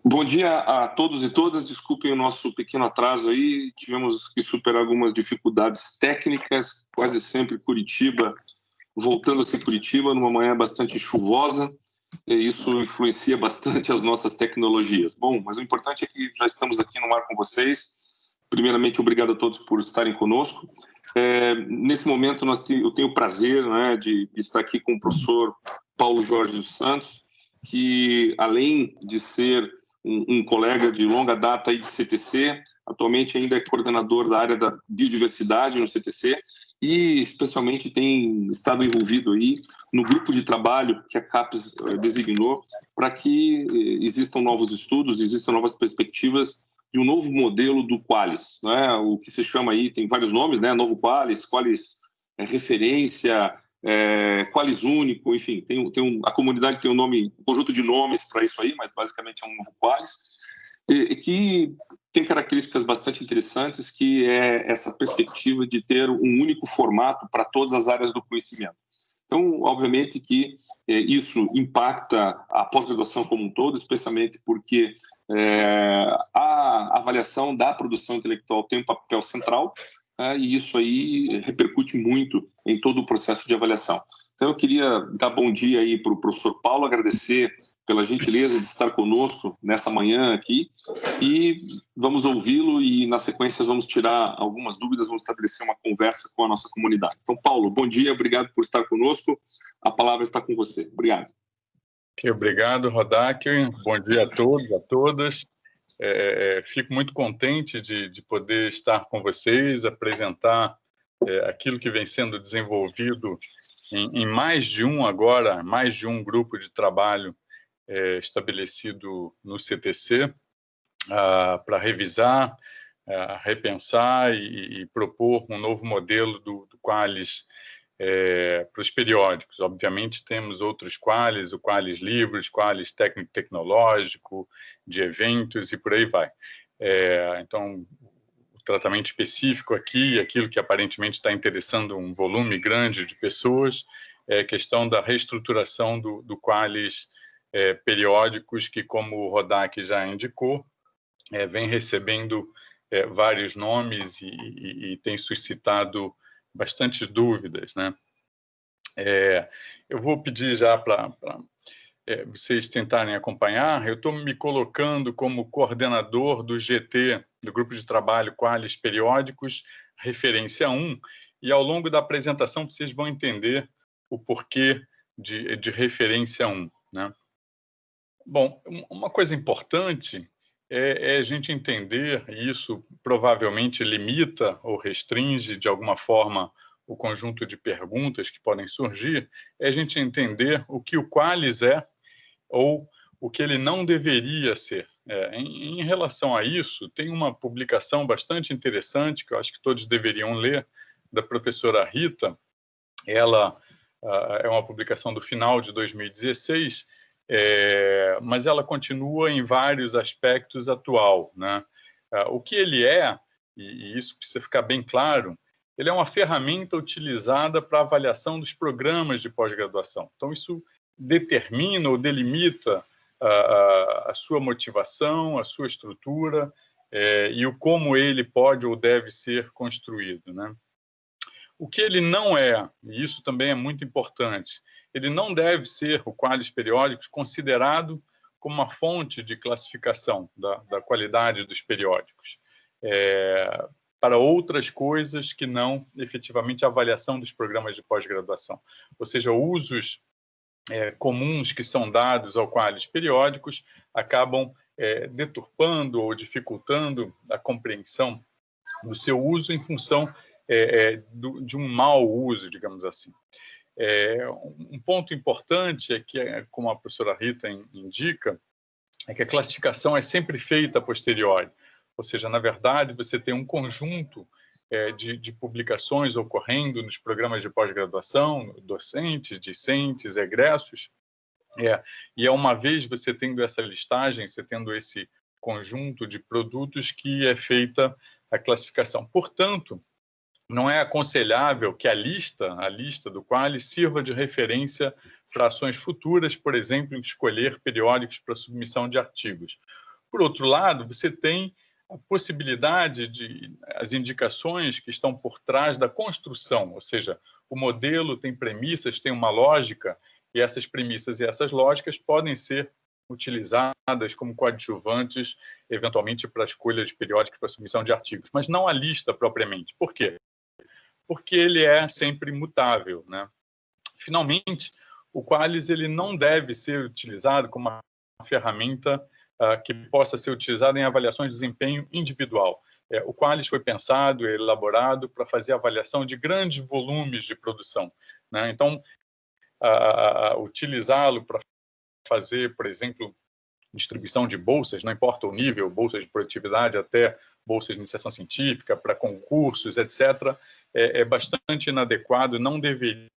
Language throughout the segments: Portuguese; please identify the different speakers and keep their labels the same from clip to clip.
Speaker 1: Bom dia a todos e todas. Desculpem o nosso pequeno atraso aí. Tivemos que superar algumas dificuldades técnicas, quase sempre Curitiba, voltando a ser Curitiba, numa manhã bastante chuvosa, e isso influencia bastante as nossas tecnologias. Bom, mas o importante é que já estamos aqui no ar com vocês. Primeiramente, obrigado a todos por estarem conosco. Nesse momento, eu tenho o prazer, né, de estar aqui com o professor Paulo Jorge dos Santos, que, além de ser um colega de longa data aí de CTC, atualmente ainda é coordenador da área da biodiversidade no CTC e, especialmente, tem estado envolvido aí no grupo de trabalho que a CAPES designou para que existam novos estudos, existam novas perspectivas de um novo modelo do Qualis, né? O que se chama aí, tem vários nomes, né? Novo Qualis, Qualis referência, Qualis único, enfim, a comunidade tem um conjunto de nomes para isso aí, mas basicamente é um novo Qualis, que tem características bastante interessantes, que é essa perspectiva de ter um único formato para todas as áreas do conhecimento. Então, obviamente que isso impacta a pós-graduação como um todo, especialmente porque a avaliação da produção intelectual tem um papel central, e isso aí repercute muito em todo o processo de avaliação. Então, eu queria dar bom dia aí para o professor Paulo, agradecer pela gentileza de estar conosco nessa manhã aqui, e vamos ouvi-lo e, na sequência, vamos tirar algumas dúvidas, vamos estabelecer uma conversa com a nossa comunidade. Então, Paulo, bom dia, obrigado por estar conosco, a palavra está com você. Obrigado.
Speaker 2: Obrigado, Rodak. Bom dia a todos, a todas. Fico muito contente de poder estar com vocês, apresentar aquilo que vem sendo desenvolvido em mais de um grupo de trabalho estabelecido no CTC, para revisar, repensar e propor um novo modelo do Qualis para os periódicos. Obviamente, temos outros Qualis, o Qualis Livros, Qualis Técnico-Tecnológico, de eventos e por aí vai. Então, o tratamento específico aqui, aquilo que aparentemente está interessando um volume grande de pessoas, é a questão da reestruturação do Qualis periódicos, que, como o Rodak já indicou, vem recebendo vários nomes e tem suscitado bastantes dúvidas, né? Eu vou pedir já para vocês tentarem acompanhar. Eu estou me colocando como coordenador do GT, do Grupo de Trabalho Qualis Periódicos, referência 1, e ao longo da apresentação vocês vão entender o porquê de referência 1, né? Bom, uma coisa importante é a gente entender, e isso provavelmente limita ou restringe de alguma forma o conjunto de perguntas que podem surgir, é a gente entender o que o Qualis é ou o que ele não deveria ser. Em relação a isso, tem uma publicação bastante interessante, que eu acho que todos deveriam ler, da professora Rita. Ela é uma publicação do final de 2016, mas ela continua em vários aspectos atual, né? O que ele é, e isso precisa ficar bem claro, ele é uma ferramenta utilizada para avaliação dos programas de pós-graduação. Então, isso determina ou delimita a sua motivação, a sua estrutura e o como ele pode ou deve ser construído, né? O que ele não é, e isso também é muito importante, ele não deve ser, o Qualis Periódicos, considerado como uma fonte de classificação da qualidade dos periódicos, para outras coisas que não, efetivamente, a avaliação dos programas de pós-graduação. Ou seja, usos comuns que são dados ao Qualis Periódicos acabam deturpando ou dificultando a compreensão do seu uso em função de um mau uso, digamos assim. Um ponto importante é que, como a professora Rita indica, é que a classificação é sempre feita a posteriori. Ou seja, na verdade, você tem um conjunto de publicações ocorrendo nos programas de pós-graduação, docentes, discentes, egressos, e uma vez você tendo essa listagem, você tendo esse conjunto de produtos que é feita a classificação. Portanto, não é aconselhável que a lista do Qualis sirva de referência para ações futuras, por exemplo, em escolher periódicos para submissão de artigos. Por outro lado, você tem a possibilidade as indicações que estão por trás da construção, ou seja, o modelo tem premissas, tem uma lógica, e essas premissas e essas lógicas podem ser utilizadas como coadjuvantes, eventualmente para a escolha de periódicos para submissão de artigos, mas não a lista propriamente. Por quê? Porque ele é sempre mutável, né? Finalmente, o Qualys ele não deve ser utilizado como uma ferramenta que possa ser utilizada em avaliações de desempenho individual. O Qualys foi pensado e elaborado para fazer avaliação de grandes volumes de produção, né? Então, utilizá-lo para fazer, por exemplo, distribuição de bolsas, não importa o nível, bolsas de produtividade até bolsas de iniciação científica, para concursos, etc., é bastante inadequado, não deveria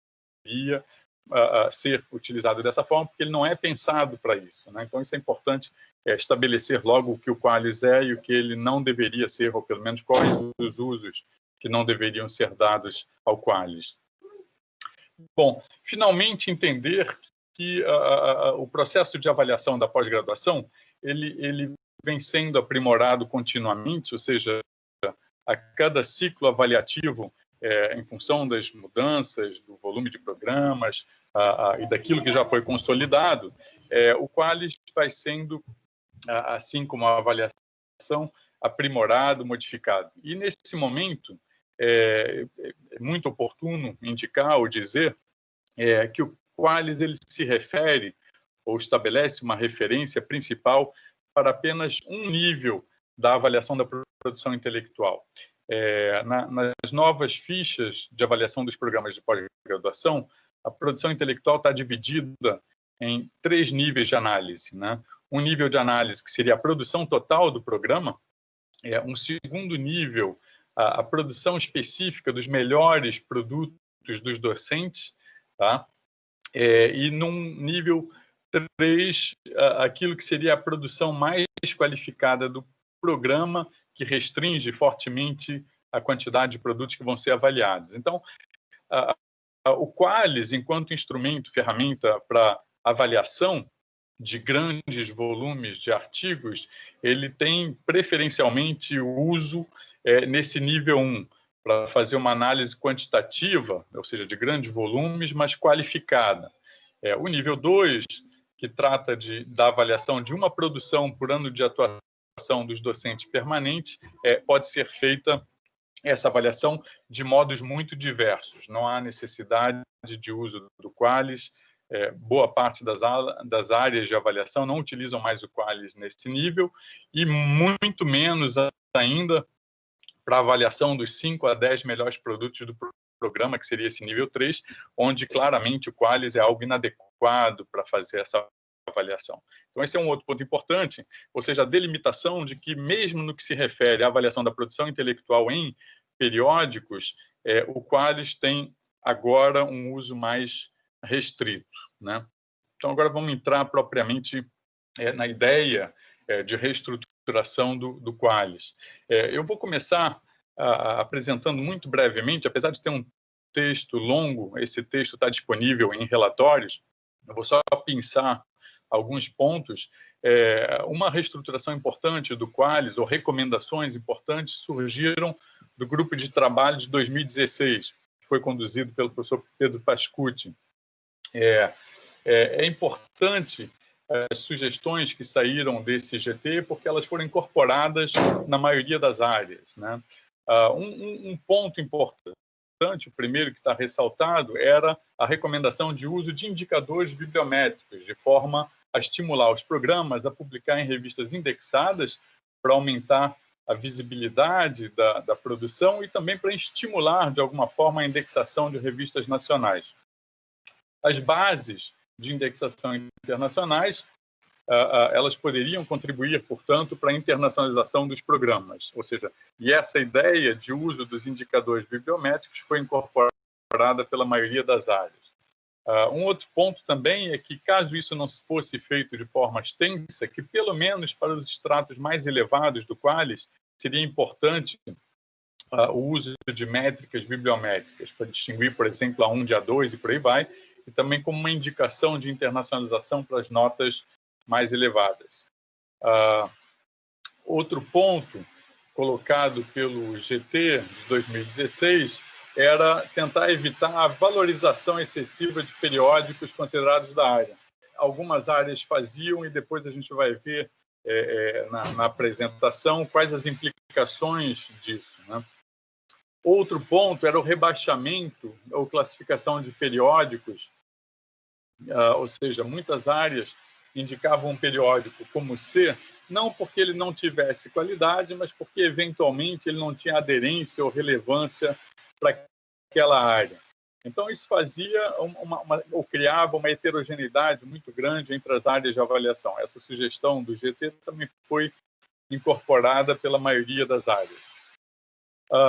Speaker 2: ser utilizado dessa forma, porque ele não é pensado para isso, né? Então, isso é importante, estabelecer logo o que o Qualys é e o que ele não deveria ser, ou pelo menos quais os usos que não deveriam ser dados ao Qualys. Bom, finalmente entender que o processo de avaliação da pós-graduação ele vem sendo aprimorado continuamente, ou seja, a cada ciclo avaliativo, em função das mudanças, do volume de programas e daquilo que já foi consolidado, o Qualys vai sendo, assim como a avaliação, aprimorado, modificado. E, nesse momento, é muito oportuno indicar ou dizer que o Qualys ele se refere ou estabelece uma referência principal para apenas um nível da avaliação da produção intelectual. Nas novas fichas de avaliação dos programas de pós-graduação, a produção intelectual está dividida em 3 níveis de análise, né? Um nível de análise que seria a produção total do programa, um segundo nível, a produção específica dos melhores produtos dos docentes, tá? E num nível 3, aquilo que seria a produção mais qualificada do programa, que restringe fortemente a quantidade de produtos que vão ser avaliados. Então, o Qualys, enquanto instrumento, ferramenta para avaliação de grandes volumes de artigos, ele tem preferencialmente o uso nesse nível 1, para fazer uma análise quantitativa, ou seja, de grandes volumes, mas qualificada. O nível 2, que trata da avaliação de uma produção por ano de atuação dos docentes permanentes, pode ser feita essa avaliação de modos muito diversos. Não há necessidade de uso do Qualys. Boa parte das áreas de avaliação não utilizam mais o Qualys nesse nível, e muito menos ainda para avaliação dos 5 a 10 melhores produtos do programa, que seria esse nível 3, onde claramente o Qualys é algo inadequado para fazer essa avaliação. Então, esse é um outro ponto importante, ou seja, a delimitação de que, mesmo no que se refere à avaliação da produção intelectual em periódicos, o Qualys tem agora um uso mais restrito, né? Então, agora vamos entrar propriamente na ideia de reestruturação do Qualys. Eu vou começar apresentando muito brevemente, apesar de ter um texto longo, esse texto está disponível em relatórios, eu vou só pensar alguns pontos. Uma reestruturação importante do Qualys, ou recomendações importantes, surgiram do grupo de trabalho de 2016, que foi conduzido pelo professor Pedro Pascucci. É importante as sugestões que saíram desse GT, porque elas foram incorporadas na maioria das áreas, né? Um ponto importante, o primeiro que está ressaltado, era a recomendação de uso de indicadores bibliométricos, de forma a estimular os programas a publicar em revistas indexadas para aumentar a visibilidade da produção e também para estimular, de alguma forma, a indexação de revistas nacionais. As bases de indexação internacionais, elas poderiam contribuir, portanto, para a internacionalização dos programas. Ou seja, e essa ideia de uso dos indicadores bibliométricos foi incorporada pela maioria das áreas. Um outro ponto também é que, caso isso não fosse feito de forma extensa, que pelo menos para os estratos mais elevados do Qualys, seria importante o uso de métricas bibliométricas, para distinguir, por exemplo, A1 de A2 e por aí vai, e também como uma indicação de internacionalização para as notas mais elevadas. Outro ponto colocado pelo GT de 2016 era tentar evitar a valorização excessiva de periódicos considerados da área. Algumas áreas faziam, e depois a gente vai ver na apresentação quais as implicações disso, né? Outro ponto era o rebaixamento ou classificação de periódicos, ou seja, muitas áreas indicavam um periódico como C, não porque ele não tivesse qualidade, mas porque, eventualmente, ele não tinha aderência ou relevância para aquela área. Então, isso fazia ou criava uma heterogeneidade muito grande entre as áreas de avaliação. Essa sugestão do GT também foi incorporada pela maioria das áreas.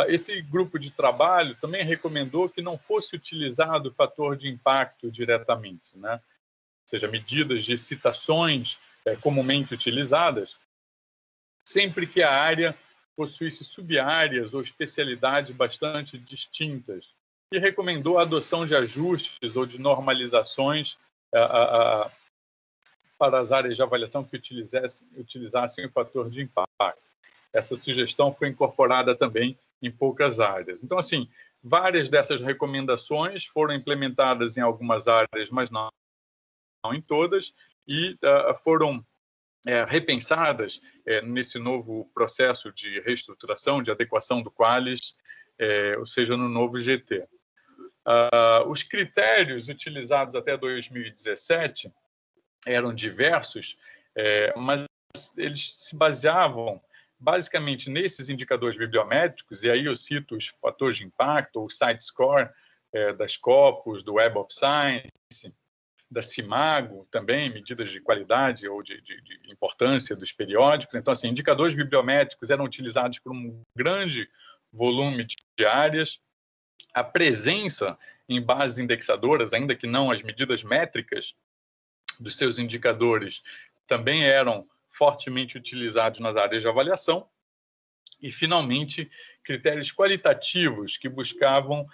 Speaker 2: Esse grupo de trabalho também recomendou que não fosse utilizado o fator de impacto diretamente, né? Ou seja, medidas de citações comumente utilizadas, sempre que a área possuísse sub-áreas ou especialidades bastante distintas, e recomendou a adoção de ajustes ou de normalizações para as áreas de avaliação que utilizassem o fator de impacto. Essa sugestão foi incorporada também em poucas áreas. Então, assim, várias dessas recomendações foram implementadas em algumas áreas, mas não em todas, e foram repensadas nesse novo processo de reestruturação, de adequação do Qualis, ou seja, no novo GT. Os critérios utilizados até 2017 eram diversos, mas eles se baseavam basicamente nesses indicadores bibliométricos, e aí eu cito os fatores de impacto, o Site Score da Scopus, do Web of Science, da CIMAGO também, medidas de qualidade ou de importância dos periódicos. Então, assim, indicadores bibliométricos eram utilizados por um grande volume de áreas. A presença em bases indexadoras, ainda que não as medidas métricas dos seus indicadores, também eram fortemente utilizados nas áreas de avaliação. E, finalmente, critérios qualitativos que buscavam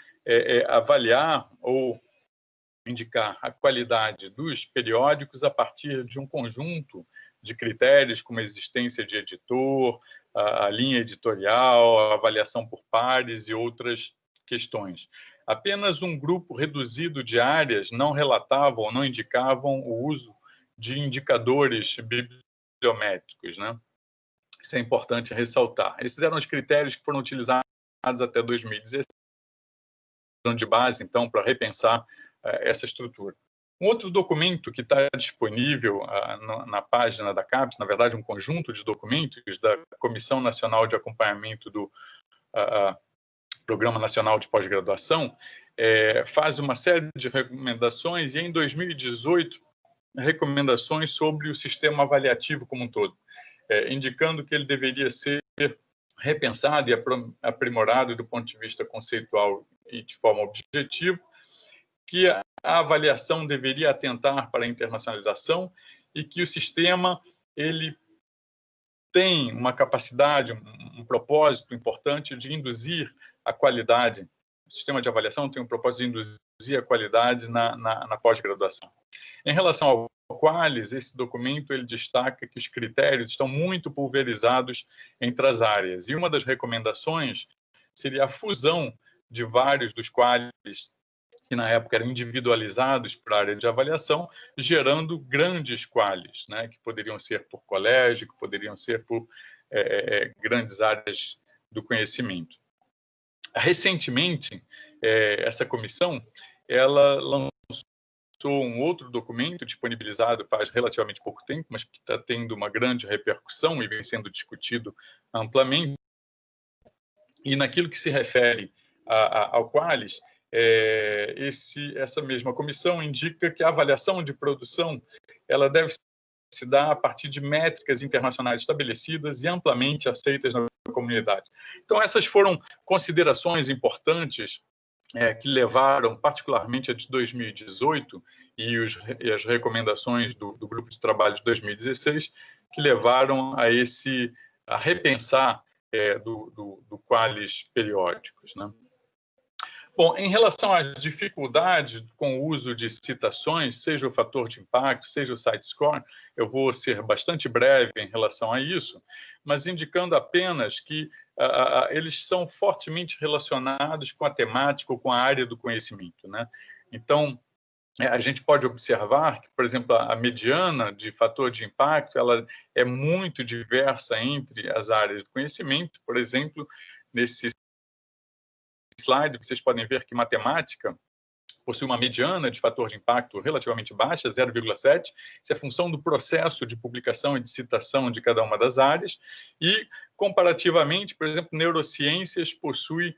Speaker 2: avaliar ou indicar a qualidade dos periódicos a partir de um conjunto de critérios, como a existência de editor, a linha editorial, a avaliação por pares e outras questões. Apenas um grupo reduzido de áreas não relatavam ou não indicavam o uso de indicadores bibliométricos, né? Isso é importante ressaltar. Esses eram os critérios que foram utilizados até 2016, de base, então, para repensar essa estrutura. Um outro documento que está disponível na página da CAPES, na verdade, um conjunto de documentos da Comissão Nacional de Acompanhamento do Programa Nacional de Pós-Graduação, faz uma série de recomendações, e em 2018, recomendações sobre o sistema avaliativo como um todo, indicando que ele deveria ser repensado e aprimorado do ponto de vista conceitual e de forma objetiva, que a avaliação deveria atentar para a internacionalização e que o sistema ele tem uma capacidade, um propósito importante de induzir a qualidade. O sistema de avaliação tem um propósito de induzir a qualidade na pós-graduação. Em relação ao Qualis, esse documento ele destaca que os critérios estão muito pulverizados entre as áreas. E uma das recomendações seria a fusão de vários dos Qualis que na época eram individualizados para a área de avaliação, gerando grandes Qualis, né, que poderiam ser por colégio, que poderiam ser por grandes áreas do conhecimento. Recentemente, essa comissão ela lançou um outro documento disponibilizado faz relativamente pouco tempo, mas que está tendo uma grande repercussão e vem sendo discutido amplamente. E naquilo que se refere ao Qualis, essa mesma comissão indica que a avaliação de produção ela deve se dar a partir de métricas internacionais estabelecidas e amplamente aceitas na comunidade. Então, essas foram considerações importantes que levaram, particularmente a de 2018 e as recomendações do grupo de trabalho de 2016, que levaram a repensar do Qualis periódicos, né? Bom, em relação às dificuldades com o uso de citações, seja o fator de impacto, seja o site score, eu vou ser bastante breve em relação a isso, mas indicando apenas que eles são fortemente relacionados com a temática ou com a área do conhecimento, né? Então, a gente pode observar que, por exemplo, a mediana de fator de impacto ela é muito diversa entre as áreas do conhecimento. Por exemplo, nesse slide, vocês podem ver que matemática possui uma mediana de fator de impacto relativamente baixa, 0,7. Isso é função do processo de publicação e de citação de cada uma das áreas. E, comparativamente, por exemplo, neurociências possui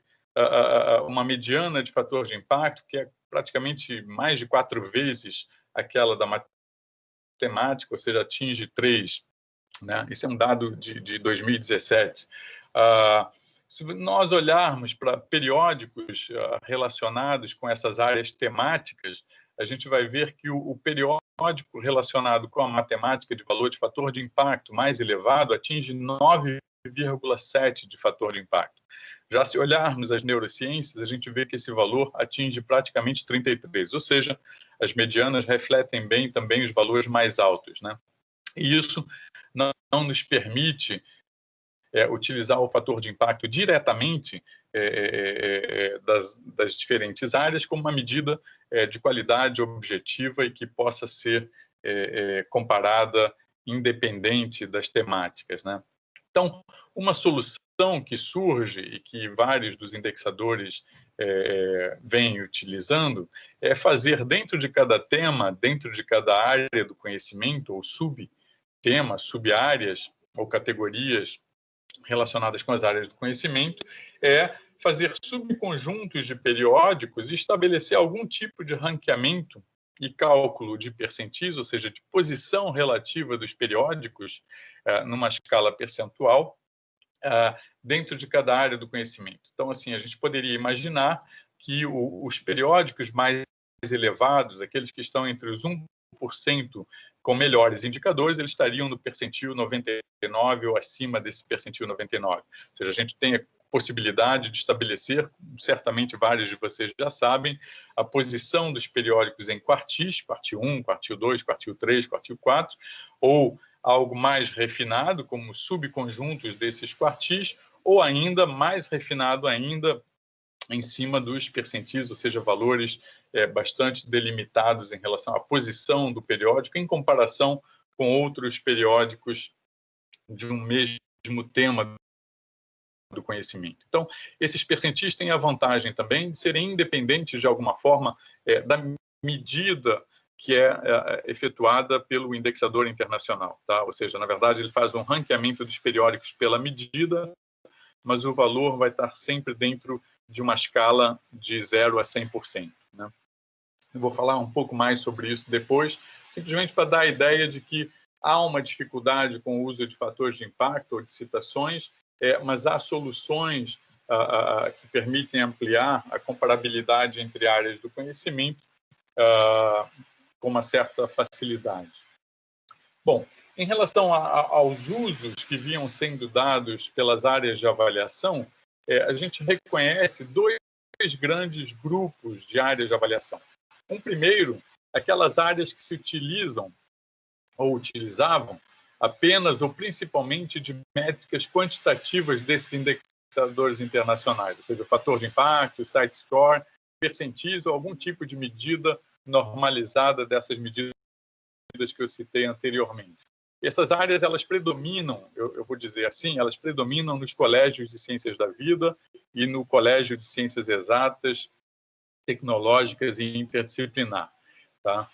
Speaker 2: uma mediana de fator de impacto que é praticamente mais de 4 vezes aquela da matemática, ou seja, atinge 3. Né? Esse é um dado de 2017. Se nós olharmos para periódicos relacionados com essas áreas temáticas, a gente vai ver que o periódico relacionado com a matemática de valor de fator de impacto mais elevado atinge 9,7 de fator de impacto. Já se olharmos as neurociências, a gente vê que esse valor atinge praticamente 33, ou seja, as medianas refletem bem também os valores mais altos, né? E isso não nos permite utilizar o fator de impacto diretamente das diferentes áreas como uma medida de qualidade objetiva e que possa ser comparada independente das temáticas, né? Então, uma solução que surge e que vários dos indexadores vêm utilizando é fazer dentro de cada tema, dentro de cada área do conhecimento ou subtemas, subáreas ou categorias relacionadas com as áreas do conhecimento, é fazer subconjuntos de periódicos e estabelecer algum tipo de ranqueamento e cálculo de percentis, ou seja, de posição relativa dos periódicos numa escala percentual dentro de cada área do conhecimento. Então, assim, a gente poderia imaginar que os periódicos mais elevados, aqueles que estão entre os 1% com melhores indicadores, eles estariam no percentil 99 ou acima desse percentil 99. Ou seja, a gente tem a possibilidade de estabelecer, certamente vários de vocês já sabem, a posição dos periódicos em quartis, quartil 1, quartil 2, quartil 3, quartil 4, ou algo mais refinado, como subconjuntos desses quartis, ou ainda mais refinado ainda, em cima dos percentis, ou seja, valores bastante delimitados em relação à posição do periódico em comparação com outros periódicos de um mesmo tema do conhecimento. Então, esses percentis têm a vantagem também de serem independentes, de alguma forma, da medida que é efetuada pelo indexador internacional. Tá? Ou seja, na verdade, ele faz um ranqueamento dos periódicos pela medida, mas o valor vai estar sempre dentro de uma escala de 0 a 100%. Né? Eu vou falar um pouco mais sobre isso depois, simplesmente para dar a ideia de que há uma dificuldade com o uso de fatores de impacto ou de citações, mas há soluções que permitem ampliar a comparabilidade entre áreas do conhecimento com uma certa facilidade. Bom, em relação aos usos que vinham sendo dados pelas áreas de avaliação, a gente reconhece dois grandes grupos de áreas de avaliação. Um primeiro, aquelas áreas que se utilizam ou utilizavam apenas ou principalmente de métricas quantitativas desses indicadores internacionais, ou seja, o fator de impacto, o site score, percentis ou algum tipo de medida normalizada dessas medidas que eu citei anteriormente. Essas áreas, elas predominam, eu vou dizer assim, elas predominam nos colégios de ciências da vida e no colégio de ciências exatas, tecnológicas e interdisciplinar. Tá?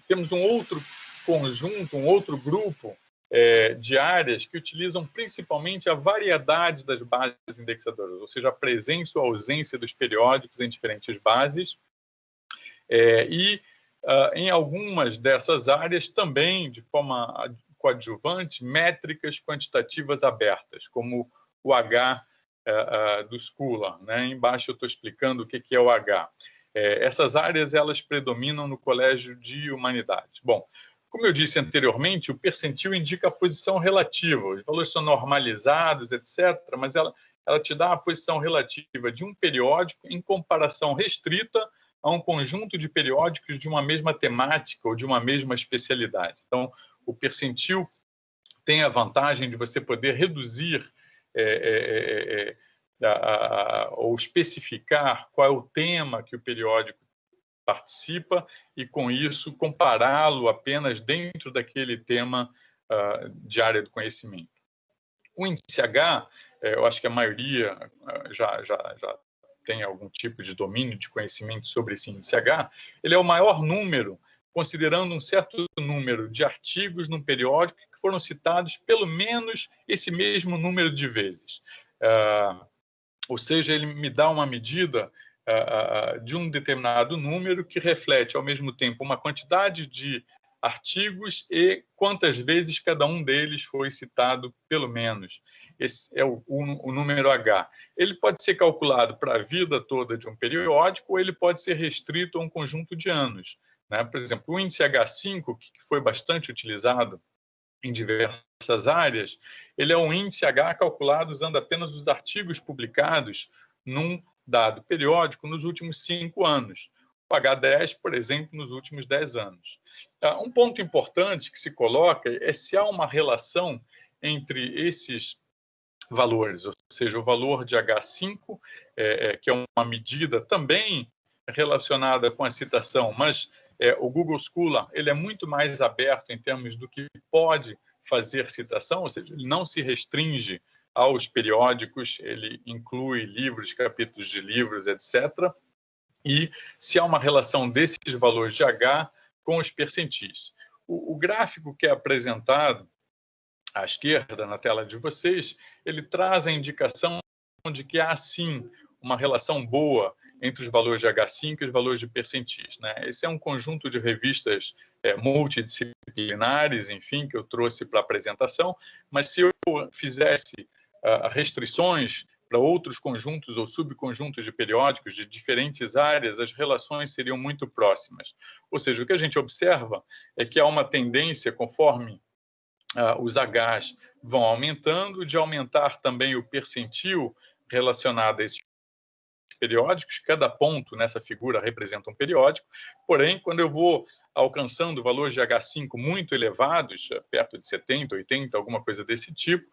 Speaker 2: Temos um outro conjunto, um outro grupo de áreas que utilizam principalmente a variedade das bases indexadoras, ou seja, a presença ou ausência dos periódicos em diferentes bases, em algumas dessas áreas também, de forma coadjuvante, métricas quantitativas abertas, como o H do Scholar. Né? Embaixo eu estou explicando o que é o H. Essas áreas elas predominam no colégio de humanidades. Bom, como eu disse anteriormente, o percentil indica a posição relativa. Os valores são normalizados, etc., mas ela te dá a posição relativa de um periódico em comparação restrita a um conjunto de periódicos de uma mesma temática ou de uma mesma especialidade. Então, o percentil tem a vantagem de você poder reduzir ou especificar qual é o tema que o periódico participa e, com isso, compará-lo apenas dentro daquele tema de área do conhecimento. O índice H, eu acho que a maioria já tem algum tipo de domínio de conhecimento sobre esse índice H, ele é o maior número, considerando um certo número de artigos num periódico que foram citados pelo menos esse mesmo número de vezes. Ou seja, ele me dá uma medida de um determinado número que reflete, ao mesmo tempo, uma quantidade de artigos e quantas vezes cada um deles foi citado, pelo menos. Esse é o número H. Ele pode ser calculado para a vida toda de um periódico ou ele pode ser restrito a um conjunto de anos, né? Por exemplo, o índice H5, que foi bastante utilizado em diversas áreas, ele é um índice H calculado usando apenas os artigos publicados num dado periódico nos últimos 5 anos. O H10, por exemplo, nos últimos 10 anos. Um ponto importante que se coloca é se há uma relação entre esses valores, ou seja, o valor de H5, que é uma medida também relacionada com a citação, mas o Google Scholar ele é muito mais aberto em termos do que pode fazer citação, ou seja, ele não se restringe aos periódicos, ele inclui livros, capítulos de livros, etc. E se há uma relação desses valores de H com os percentis. O gráfico que é apresentado à esquerda, na tela de vocês, ele traz a indicação de que há, sim, uma relação boa entre os valores de H5 e os valores de percentis, né? Esse é um conjunto de revistas multidisciplinares, enfim, que eu trouxe para a apresentação, mas se eu fizesse restrições para outros conjuntos ou subconjuntos de periódicos de diferentes áreas, as relações seriam muito próximas. Ou seja, o que a gente observa é que há uma tendência, conforme os Hs vão aumentando, de aumentar também o percentil relacionado a esses periódicos. Cada ponto nessa figura representa um periódico, porém, quando eu vou alcançando valores de H5 muito elevados, perto de 70, 80, alguma coisa desse tipo,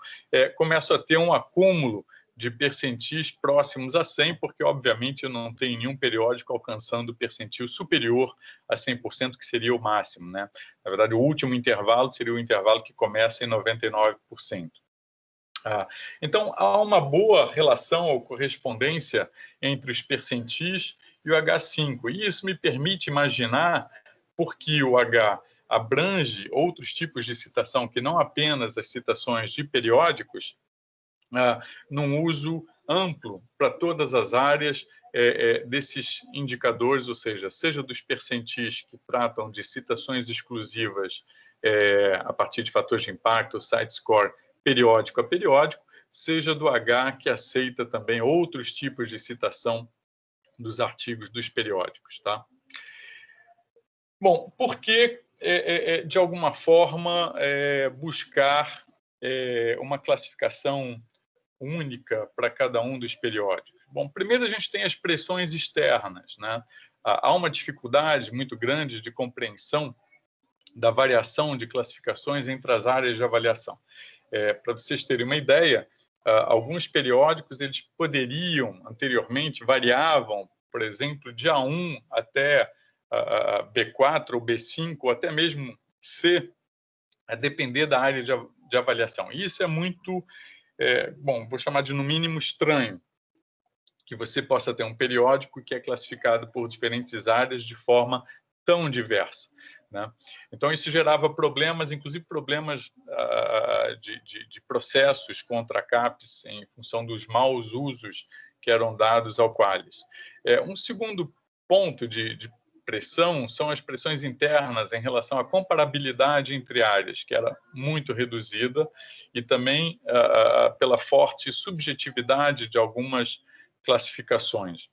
Speaker 2: começo a ter um acúmulo de percentis próximos a 100, porque, obviamente, eu não tenho nenhum periódico alcançando percentil superior a 100%, que seria o máximo, né? Na verdade, o último intervalo seria o intervalo que começa em 99%. Então, há uma boa relação ou correspondência entre os percentis e o H5. E isso me permite imaginar porque o H abrange outros tipos de citação que não apenas as citações de periódicos, num uso amplo para todas as áreas desses indicadores, ou seja dos percentis que tratam de citações exclusivas a partir de fatores de impacto, site score, periódico a periódico, seja do H que aceita também outros tipos de citação dos artigos dos periódicos, tá? Bom, por que, de alguma forma, buscar uma classificação única para cada um dos periódicos? Bom, primeiro a gente tem as pressões externas, né? Há uma dificuldade muito grande de compreensão da variação de classificações entre as áreas de avaliação. Para vocês terem uma ideia, alguns periódicos eles poderiam, anteriormente, variavam, por exemplo, de A1 até B4 ou B5, ou até mesmo C, a depender da área de avaliação. E isso é muito, bom, vou chamar de, no mínimo, estranho, que você possa ter um periódico que é classificado por diferentes áreas de forma tão diversa, né? Então, isso gerava problemas, inclusive problemas de processos contra a CAPES em função dos maus usos que eram dados ao Qualis. Um segundo ponto de pressão são as pressões internas em relação à comparabilidade entre áreas, que era muito reduzida, e também pela forte subjetividade de algumas classificações.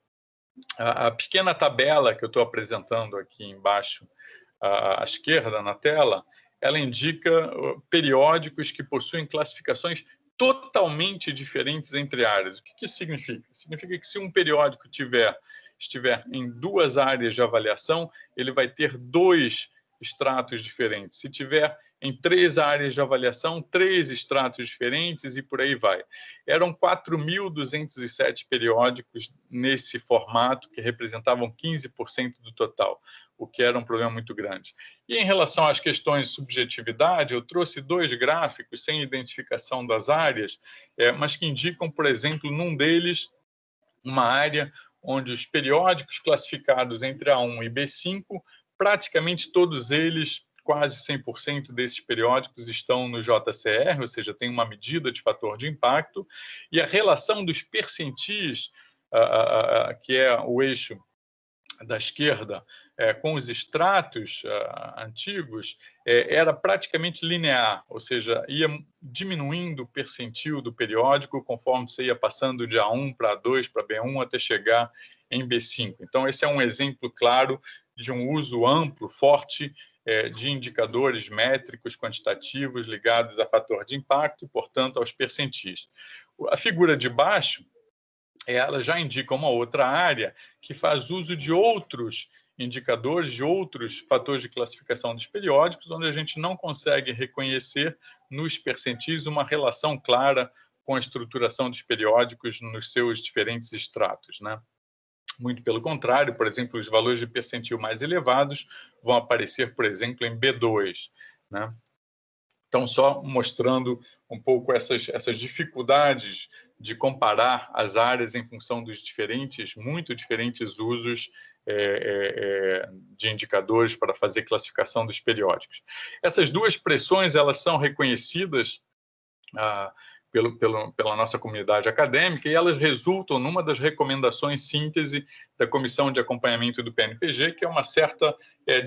Speaker 2: A pequena tabela que eu estou apresentando aqui embaixo à esquerda na tela, ela indica periódicos que possuem classificações totalmente diferentes entre áreas. O que isso significa? Significa que se um periódico estiver em 2 áreas de avaliação, ele vai ter 2 extratos diferentes. Se tiver em 3 áreas de avaliação, 3 extratos diferentes e por aí vai. Eram 4.207 periódicos nesse formato, que representavam 15% do total, o que era um problema muito grande. E em relação às questões de subjetividade, eu trouxe 2 gráficos sem identificação das áreas, mas que indicam, por exemplo, num deles, uma área onde os periódicos classificados entre A1 e B5, praticamente todos eles, quase 100% desses periódicos estão no JCR, ou seja, tem uma medida de fator de impacto, e a relação dos percentis, que é o eixo da esquerda, com os extratos antigos, era praticamente linear, ou seja, ia diminuindo o percentil do periódico conforme você ia passando de A1 para A2, para B1, até chegar em B5. Então, esse é um exemplo claro de um uso amplo, forte, de indicadores métricos quantitativos ligados a fator de impacto e, portanto, aos percentis. A figura de baixo, ela já indica uma outra área que faz uso de outros indicadores, de outros fatores de classificação dos periódicos, onde a gente não consegue reconhecer nos percentis uma relação clara com a estruturação dos periódicos nos seus diferentes estratos, né? Muito pelo contrário, por exemplo, os valores de percentil mais elevados vão aparecer, por exemplo, em B2, né? Então, só mostrando um pouco essas dificuldades de comparar as áreas em função dos muito diferentes usos de indicadores para fazer classificação dos periódicos. Essas 2 expressões, elas são reconhecidas pela nossa comunidade acadêmica, e elas resultam numa das recomendações síntese da Comissão de Acompanhamento do PNPG, que é uma certa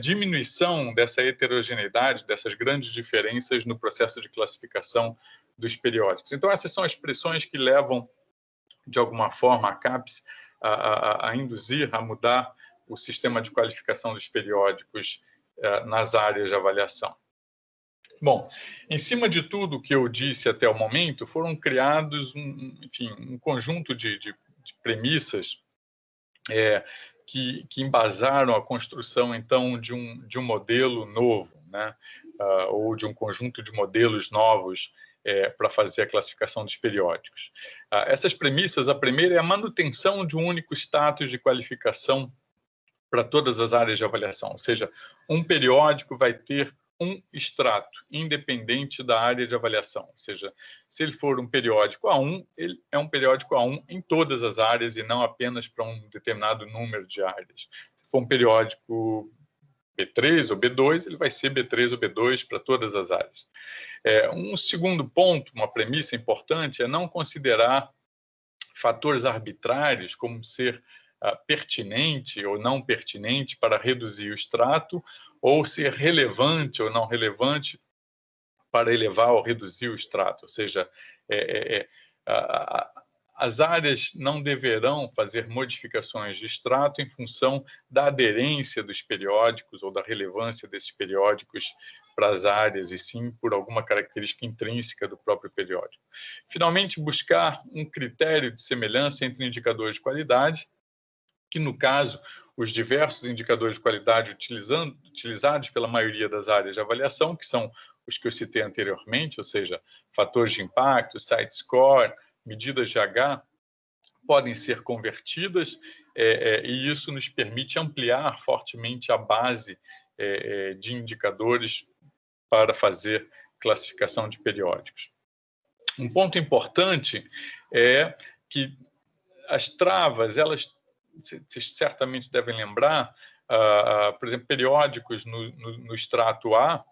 Speaker 2: diminuição dessa heterogeneidade, dessas grandes diferenças no processo de classificação dos periódicos. Então, essas são expressões que levam, de alguma forma, a CAPES a induzir, a mudar o sistema de qualificação dos periódicos nas áreas de avaliação. Bom, em cima de tudo que eu disse até o momento, foram criados um conjunto de premissas que embasaram a construção, então, de um modelo novo, né? Ou de um conjunto de modelos novos para fazer a classificação dos periódicos. Essas premissas, a primeira é a manutenção de um único status de qualificação para todas as áreas de avaliação, ou seja, um periódico vai ter um extrato, independente da área de avaliação. Ou seja, se ele for um periódico A1, ele é um periódico A1 em todas as áreas e não apenas para um determinado número de áreas. Se for um periódico B3 ou B2, ele vai ser B3 ou B2 para todas as áreas. Um segundo ponto, uma premissa importante, é não considerar fatores arbitrários como ser pertinente ou não pertinente para reduzir o extrato, ou ser relevante ou não relevante para elevar ou reduzir o extrato. Ou seja, as áreas não deverão fazer modificações de extrato em função da aderência dos periódicos ou da relevância desses periódicos para as áreas, e sim por alguma característica intrínseca do próprio periódico. Finalmente, buscar um critério de semelhança entre indicadores de qualidade, que, no caso, os diversos indicadores de qualidade utilizados pela maioria das áreas de avaliação, que são os que eu citei anteriormente, ou seja, fatores de impacto, site score, medidas de H, podem ser convertidas, e isso nos permite ampliar fortemente a base de indicadores para fazer classificação de periódicos. Um ponto importante é que as travas, elas, vocês certamente devem lembrar, por exemplo, periódicos no extrato A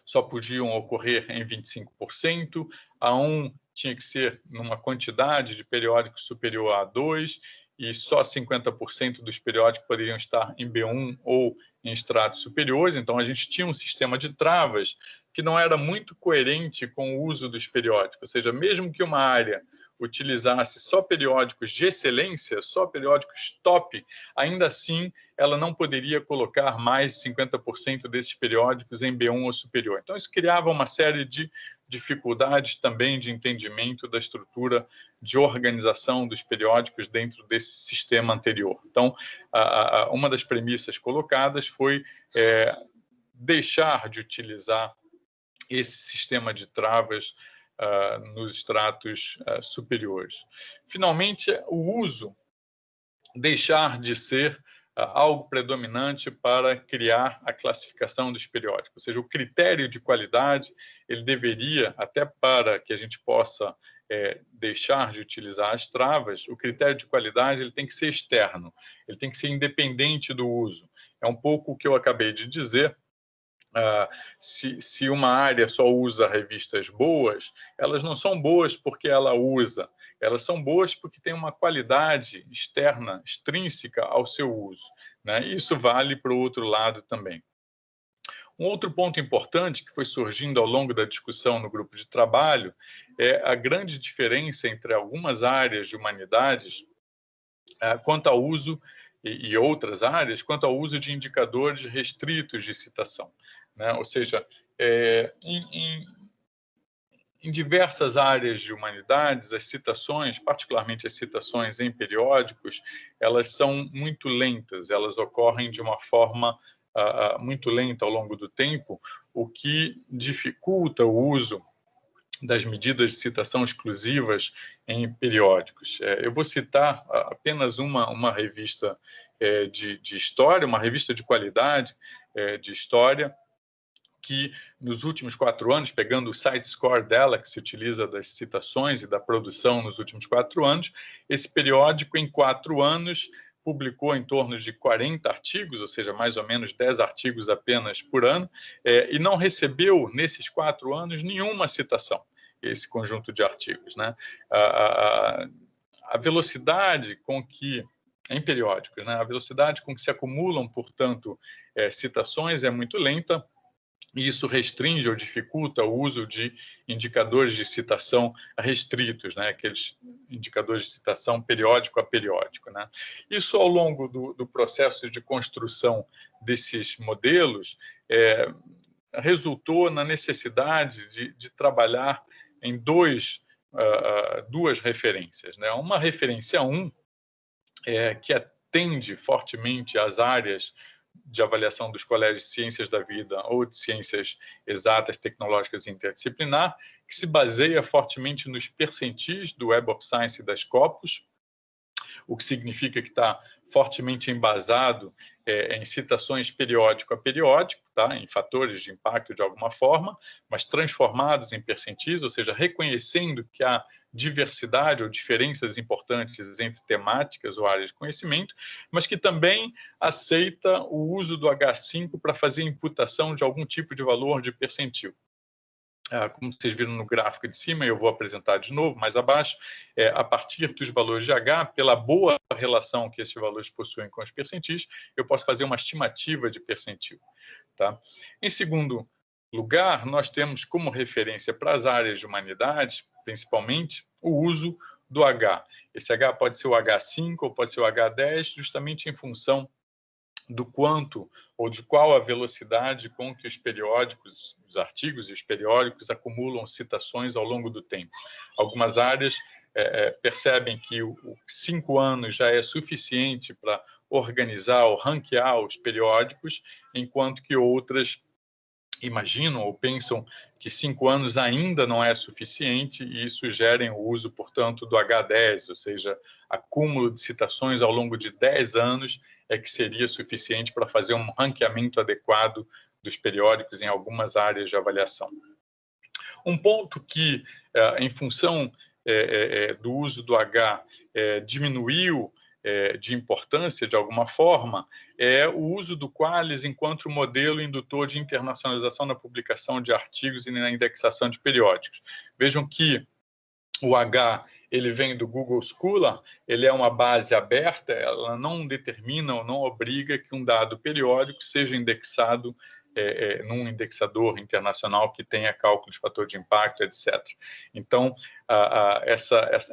Speaker 2: só podiam ocorrer em 25%, A1 tinha que ser numa quantidade de periódicos superior a A2, e só 50% dos periódicos poderiam estar em B1 ou em estratos superiores. Então, a gente tinha um sistema de travas que não era muito coerente com o uso dos periódicos. Ou seja, mesmo que uma área utilizasse só periódicos de excelência, só periódicos top, ainda assim ela não poderia colocar mais de 50% desses periódicos em B1 ou superior. Então, isso criava uma série de dificuldades também de entendimento da estrutura de organização dos periódicos dentro desse sistema anterior. Então, uma das premissas colocadas foi deixar de utilizar esse sistema de travas nos estratos superiores. Finalmente, o uso deixar de ser algo predominante para criar a classificação dos periódicos. Ou seja, o critério de qualidade, ele deveria, até para que a gente possa deixar de utilizar as travas, o critério de qualidade ele tem que ser externo, ele tem que ser independente do uso. É um pouco o que eu acabei de dizer. Se uma área só usa revistas boas, elas não são boas porque ela usa, elas são boas porque tem uma qualidade externa, extrínseca ao seu uso, né? E isso vale para o outro lado também. Um outro ponto importante que foi surgindo ao longo da discussão no grupo de trabalho é a grande diferença entre algumas áreas de humanidades quanto ao uso e outras áreas, quanto ao uso de indicadores restritos de citação, né? Ou seja, em diversas áreas de humanidades, as citações, particularmente as citações em periódicos, elas são muito lentas, elas ocorrem de uma forma muito lenta ao longo do tempo, o que dificulta o uso das medidas de citação exclusivas em periódicos. Eu vou citar apenas uma revista de história, uma revista de qualidade de história, que nos últimos 4 anos, pegando o site score dela, que se utiliza das citações e da produção nos últimos 4 anos, esse periódico, em 4 anos, publicou em torno de 40 artigos, ou seja, mais ou menos 10 artigos apenas por ano, e não recebeu, nesses 4 anos, nenhuma citação, esse conjunto de artigos, né? A velocidade com que, em periódicos, né, a velocidade com que se acumulam, portanto, citações é muito lenta, e isso restringe ou dificulta o uso de indicadores de citação restritos, né? Aqueles indicadores de citação periódico a periódico, né? Isso, ao longo do processo de construção desses modelos, resultou na necessidade de trabalhar em duas referências, né? Uma referência 1, que atende fortemente às áreas de avaliação dos colégios de ciências da vida ou de ciências exatas, tecnológicas e interdisciplinar, que se baseia fortemente nos percentis do Web of Science e da Scopus, o que significa que está fortemente embasado em citações periódico a periódico, tá? Em fatores de impacto de alguma forma, mas transformados em percentis, ou seja, reconhecendo que há diversidade ou diferenças importantes entre temáticas ou áreas de conhecimento, mas que também aceita o uso do H5 para fazer imputação de algum tipo de valor de percentil. Como vocês viram no gráfico de cima, eu vou apresentar de novo mais abaixo, a partir dos valores de H, pela boa relação que esses valores possuem com os percentis, eu posso fazer uma estimativa de percentil. Tá? Em segundo lugar, nós temos como referência para as áreas de humanidades, principalmente, o uso do H. Esse H pode ser o H5 ou pode ser o H10, justamente em função do quanto ou de qual a velocidade com que os periódicos, os artigos e os periódicos acumulam citações ao longo do tempo. Algumas áreas percebem que 5 anos já é suficiente para organizar ou ranquear os periódicos, enquanto que outras imaginam ou pensam que 5 anos ainda não é suficiente e sugerem o uso, portanto, do H10, ou seja, acúmulo de citações ao longo de 10 anos que seria suficiente para fazer um ranqueamento adequado dos periódicos em algumas áreas de avaliação. Um ponto que, em função do uso do H, diminuiu de importância, de alguma forma, é o uso do Qualys enquanto modelo indutor de internacionalização na publicação de artigos e na indexação de periódicos. Vejam que o H ele vem do Google Scholar, ele é uma base aberta, ela não determina ou não obriga que um dado periódico seja indexado num indexador internacional que tenha cálculo de fator de impacto, etc. Então,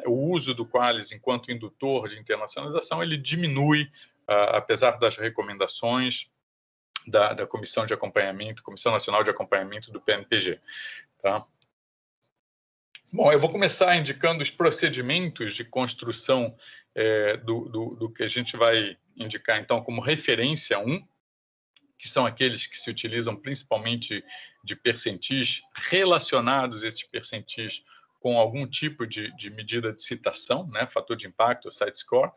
Speaker 2: o uso do Qualis enquanto indutor de internacionalização, ele diminui, apesar das recomendações da Comissão de Acompanhamento, Comissão Nacional de Acompanhamento do PNPG. Tá? Bom, eu vou começar indicando os procedimentos de construção do que a gente vai indicar, então, como referência 1, que são aqueles que se utilizam principalmente de percentis, relacionados esses percentis com algum tipo de medida de citação, né, fator de impacto, o site score.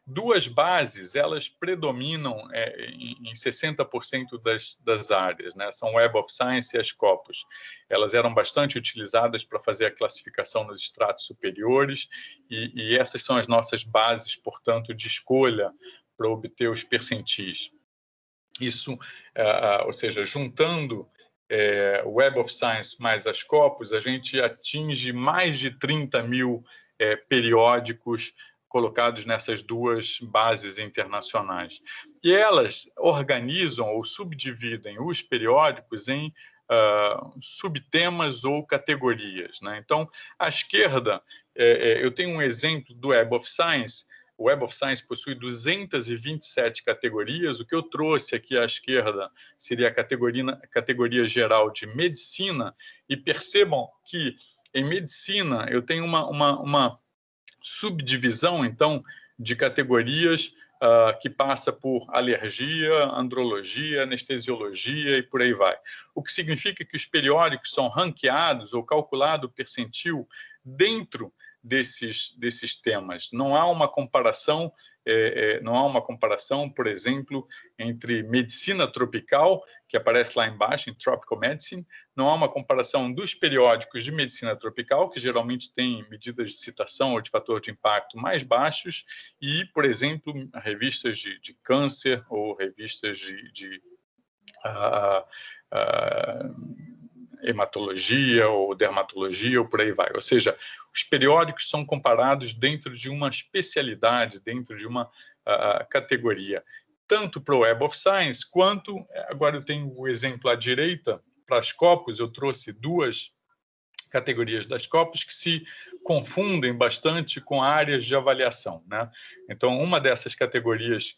Speaker 2: Duas bases, elas predominam em 60% das áreas, né? São Web of Science e as Scopus. Elas eram bastante utilizadas para fazer a classificação nos estratos superiores e essas são as nossas bases, portanto, de escolha para obter os percentis. Isso, ou seja, juntando o Web of Science mais as Scopus, a gente atinge mais de 30 mil periódicos colocados nessas duas bases internacionais. E elas organizam ou subdividem os periódicos em subtemas ou categorias, né? Então, à esquerda, eu tenho um exemplo do Web of Science. O Web of Science possui 227 categorias. O que eu trouxe aqui à esquerda seria a categoria geral de medicina. E percebam que em medicina eu tenho uma subdivisão, então, de categorias que passa por alergia, andrologia, anestesiologia e por aí vai. O que significa que os periódicos são ranqueados ou calculado o percentil dentro desses temas. Não há uma comparação, por exemplo, entre medicina tropical, que aparece lá embaixo, em Tropical Medicine, não há uma comparação dos periódicos de medicina tropical, que geralmente têm medidas de citação ou de fator de impacto mais baixos, e, por exemplo, revistas de câncer ou revistas de hematologia ou dermatologia ou por aí vai. Ou seja, os periódicos são comparados dentro de uma especialidade, dentro de uma categoria, tanto para o Web of Science quanto, agora eu tenho o exemplo à direita, para as Scopus, eu trouxe duas categorias das Scopus que se confundem bastante com áreas de avaliação, né? Então, uma dessas categorias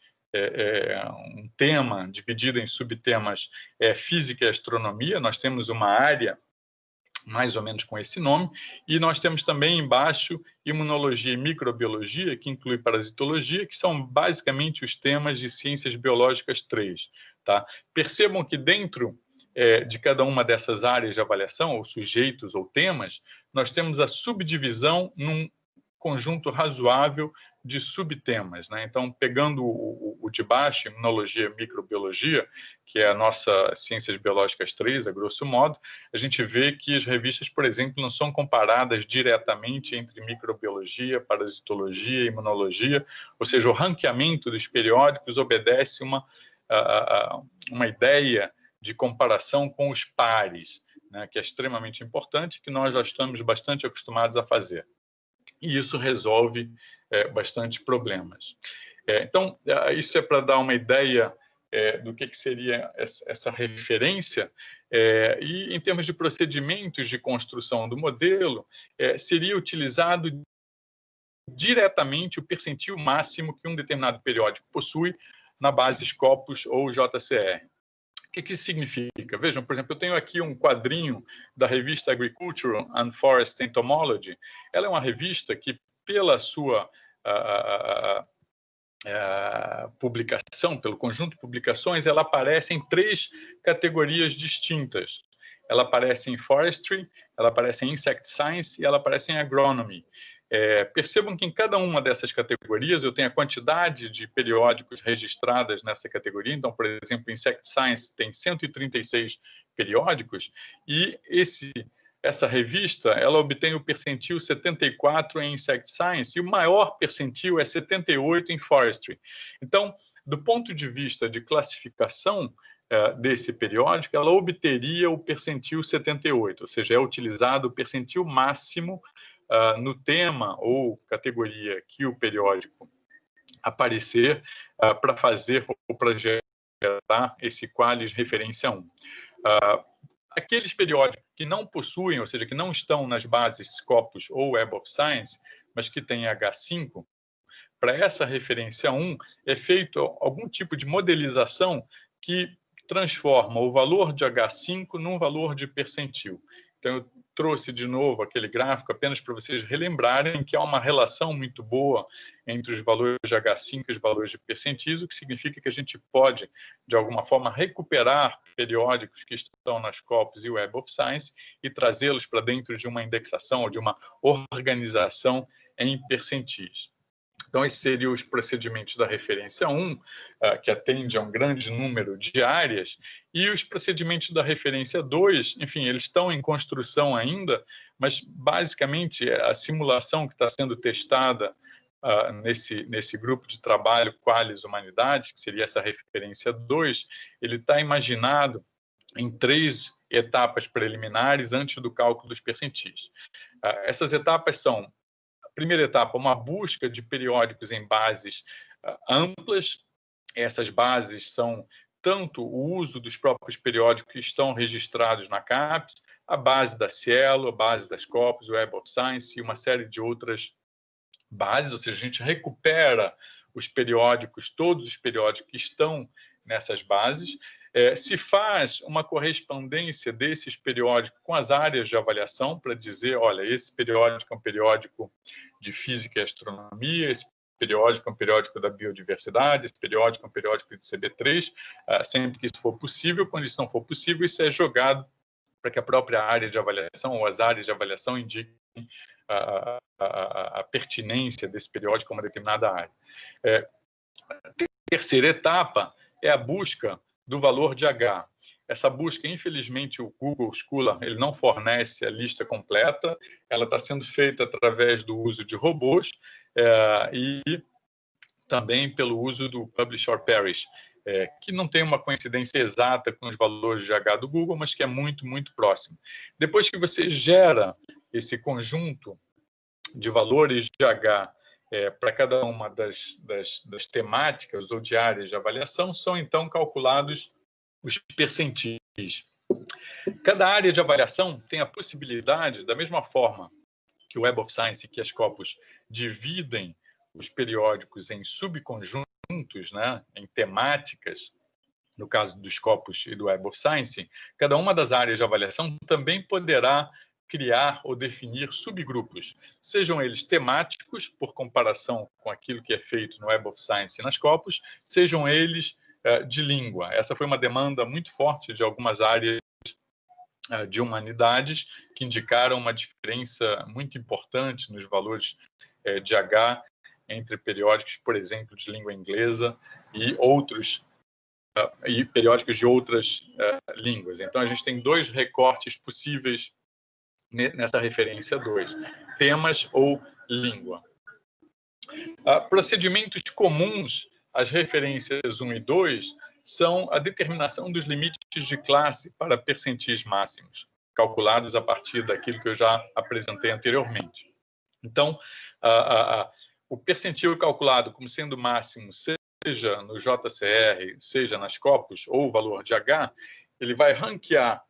Speaker 2: um tema dividido em subtemas física e astronomia. Nós temos uma área mais ou menos com esse nome, e nós temos também embaixo imunologia e microbiologia, que inclui parasitologia, que são basicamente os temas de ciências biológicas 3. Tá? Percebam que dentro de cada uma dessas áreas de avaliação, ou sujeitos ou temas, nós temos a subdivisão num conjunto razoável de subtemas, né? Então, pegando o de baixo, imunologia e microbiologia, que é a nossa Ciências Biológicas 3, a grosso modo, a gente vê que as revistas, por exemplo, não são comparadas diretamente entre microbiologia, parasitologia e imunologia, ou seja, o ranqueamento dos periódicos obedece uma ideia de comparação com os pares, né, que é extremamente importante, que nós já estamos bastante acostumados a fazer. E isso resolve bastante problemas. Então, isso é para dar uma ideia do que seria essa referência. E, em termos de procedimentos de construção do modelo, seria utilizado diretamente o percentil máximo que um determinado periódico possui na base Scopus ou JCR. O que isso significa? Vejam, por exemplo, eu tenho aqui um quadrinho da revista Agricultural and Forest Entomology. Ela é uma revista que, pela sua publicação, pelo conjunto de publicações, ela aparece em 3 categorias distintas. Ela aparece em Forestry, ela aparece em Insect Science e ela aparece em Agronomy. Percebam que em cada uma dessas categorias eu tenho a quantidade de periódicos registradas nessa categoria. Então, por exemplo, Insect Science tem 136 periódicos e essa revista ela obtém o percentil 74 em Insect Science e o maior percentil é 78 em Forestry. Então, do ponto de vista de classificação desse periódico, ela obteria o percentil 78, ou seja, é utilizado o percentil máximo no tema ou categoria que o periódico aparecer para fazer ou para gerar recuperar esse Qualis referência 1. Aqueles periódicos que não possuem, ou seja, que não estão nas bases Scopus ou Web of Science, mas que têm H5, para essa referência 1 é feito algum tipo de modelização que transforma o valor de H5 num valor de percentil. Então, eu trouxe de novo aquele gráfico apenas para vocês relembrarem que há uma relação muito boa entre os valores de H5 e os valores de percentis, o que significa que a gente pode, de alguma forma, recuperar periódicos que estão nas Scopus e Web of Science e trazê-los para dentro de uma indexação ou de uma organização em percentis. Então, esses seriam os procedimentos da referência 1, que atende a um grande número de áreas, e os procedimentos da referência 2, enfim, eles estão em construção ainda, mas, basicamente, a simulação que está sendo testada nesse grupo de trabalho Qualis Humanidades, que seria essa referência 2, ele está imaginado em 3 etapas preliminares antes do cálculo dos percentis. Essas etapas são: primeira etapa, uma busca de periódicos em bases amplas. Essas bases são tanto o uso dos próprios periódicos que estão registrados na CAPES, a base da Cielo, a base das Scopus, Web of Science e uma série de outras bases, ou seja, a gente recupera os periódicos, todos os periódicos que estão nessas bases. Se faz uma correspondência desses periódicos com as áreas de avaliação para dizer, olha, esse periódico é um periódico de física e astronomia, esse periódico é um periódico da biodiversidade, esse periódico é um periódico de CB3, sempre que isso for possível. Quando isso não for possível, isso é jogado para que a própria área de avaliação ou as áreas de avaliação indiquem a pertinência desse periódico a uma determinada área. A terceira etapa é a busca do valor de H. Essa busca, infelizmente, o Google Scholar ele não fornece a lista completa, ela está sendo feita através do uso de robôs e também pelo uso do Publish or Perish, que não tem uma coincidência exata com os valores de H do Google, mas que é muito, muito próximo. Depois que você gera esse conjunto de valores de H para cada uma das temáticas ou de áreas de avaliação, são então calculados os percentis. Cada área de avaliação tem a possibilidade, da mesma forma que o Web of Science e que as Scopus dividem os periódicos em subconjuntos, né, em temáticas, no caso dos Scopus e do Web of Science, cada uma das áreas de avaliação também poderá criar ou definir subgrupos, sejam eles temáticos, por comparação com aquilo que é feito no Web of Science e nas Scopus, sejam eles de língua. Essa foi uma demanda muito forte de algumas áreas de humanidades que indicaram uma diferença muito importante nos valores de H entre periódicos, por exemplo, de língua inglesa e outros e periódicos de outras línguas. Então, a gente tem 2 recortes possíveis nessa referência 2, temas ou língua. Procedimentos comuns às referências 1 e 2 são a determinação dos limites de classe para percentis máximos, calculados a partir daquilo que eu já apresentei anteriormente. Então, o percentil calculado como sendo máximo, seja no JCR, seja nas Scopus, ou o valor de H, ele vai ranquear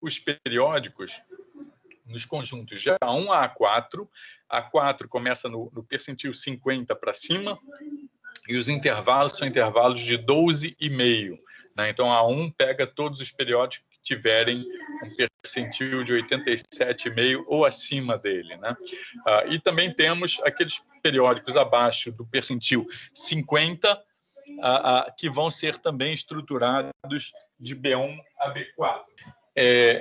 Speaker 2: os periódicos nos conjuntos de A1 a A4. A4 começa no percentil 50 para cima, e os intervalos são intervalos de 12,5. Né? Então, A1 pega todos os periódicos que tiverem um percentil de 87,5 ou acima dele. Né? E também temos aqueles periódicos abaixo do percentil 50, que vão ser também estruturados de B1 a B4.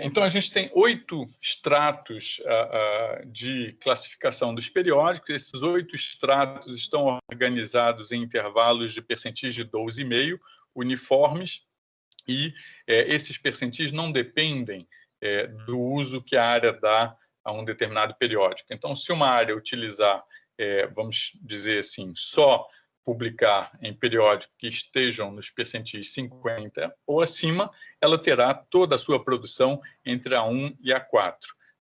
Speaker 2: Então, a gente tem 8 estratos de classificação dos periódicos. Esses 8 estratos estão organizados em intervalos de percentis de 12,5, uniformes, e esses percentis não dependem do uso que a área dá a um determinado periódico. Então, se uma área utilizar, vamos dizer assim, só publicar em periódicos que estejam nos percentis 50 ou acima, ela terá toda a sua produção entre A1 e A4.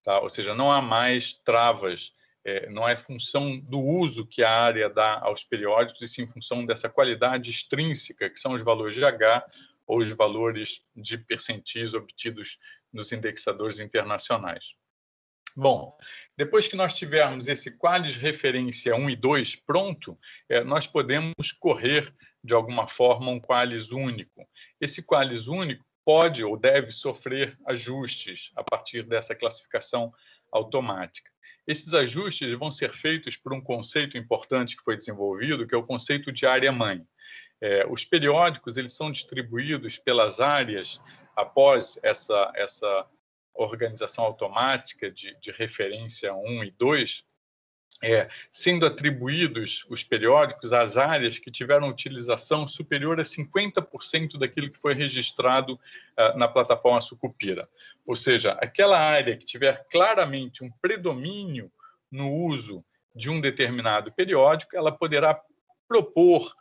Speaker 2: Tá? Ou seja, não há mais travas não é função do uso que a área dá aos periódicos, e sim função dessa qualidade extrínseca, que são os valores de H ou os valores de percentis obtidos nos indexadores internacionais. Bom, depois que nós tivermos esse qualis referência 1 e 2 pronto, nós podemos correr, de alguma forma, um qualis único. Esse qualis único pode ou deve sofrer ajustes a partir dessa classificação automática. Esses ajustes vão ser feitos por um conceito importante que foi desenvolvido, que é o conceito de área-mãe. Os periódicos eles são distribuídos pelas áreas após essa organização automática de referência 1 e 2, sendo atribuídos os periódicos às áreas que tiveram utilização superior a 50% daquilo que foi registrado na plataforma Sucupira. Ou seja, aquela área que tiver claramente um predomínio no uso de um determinado periódico, ela poderá propor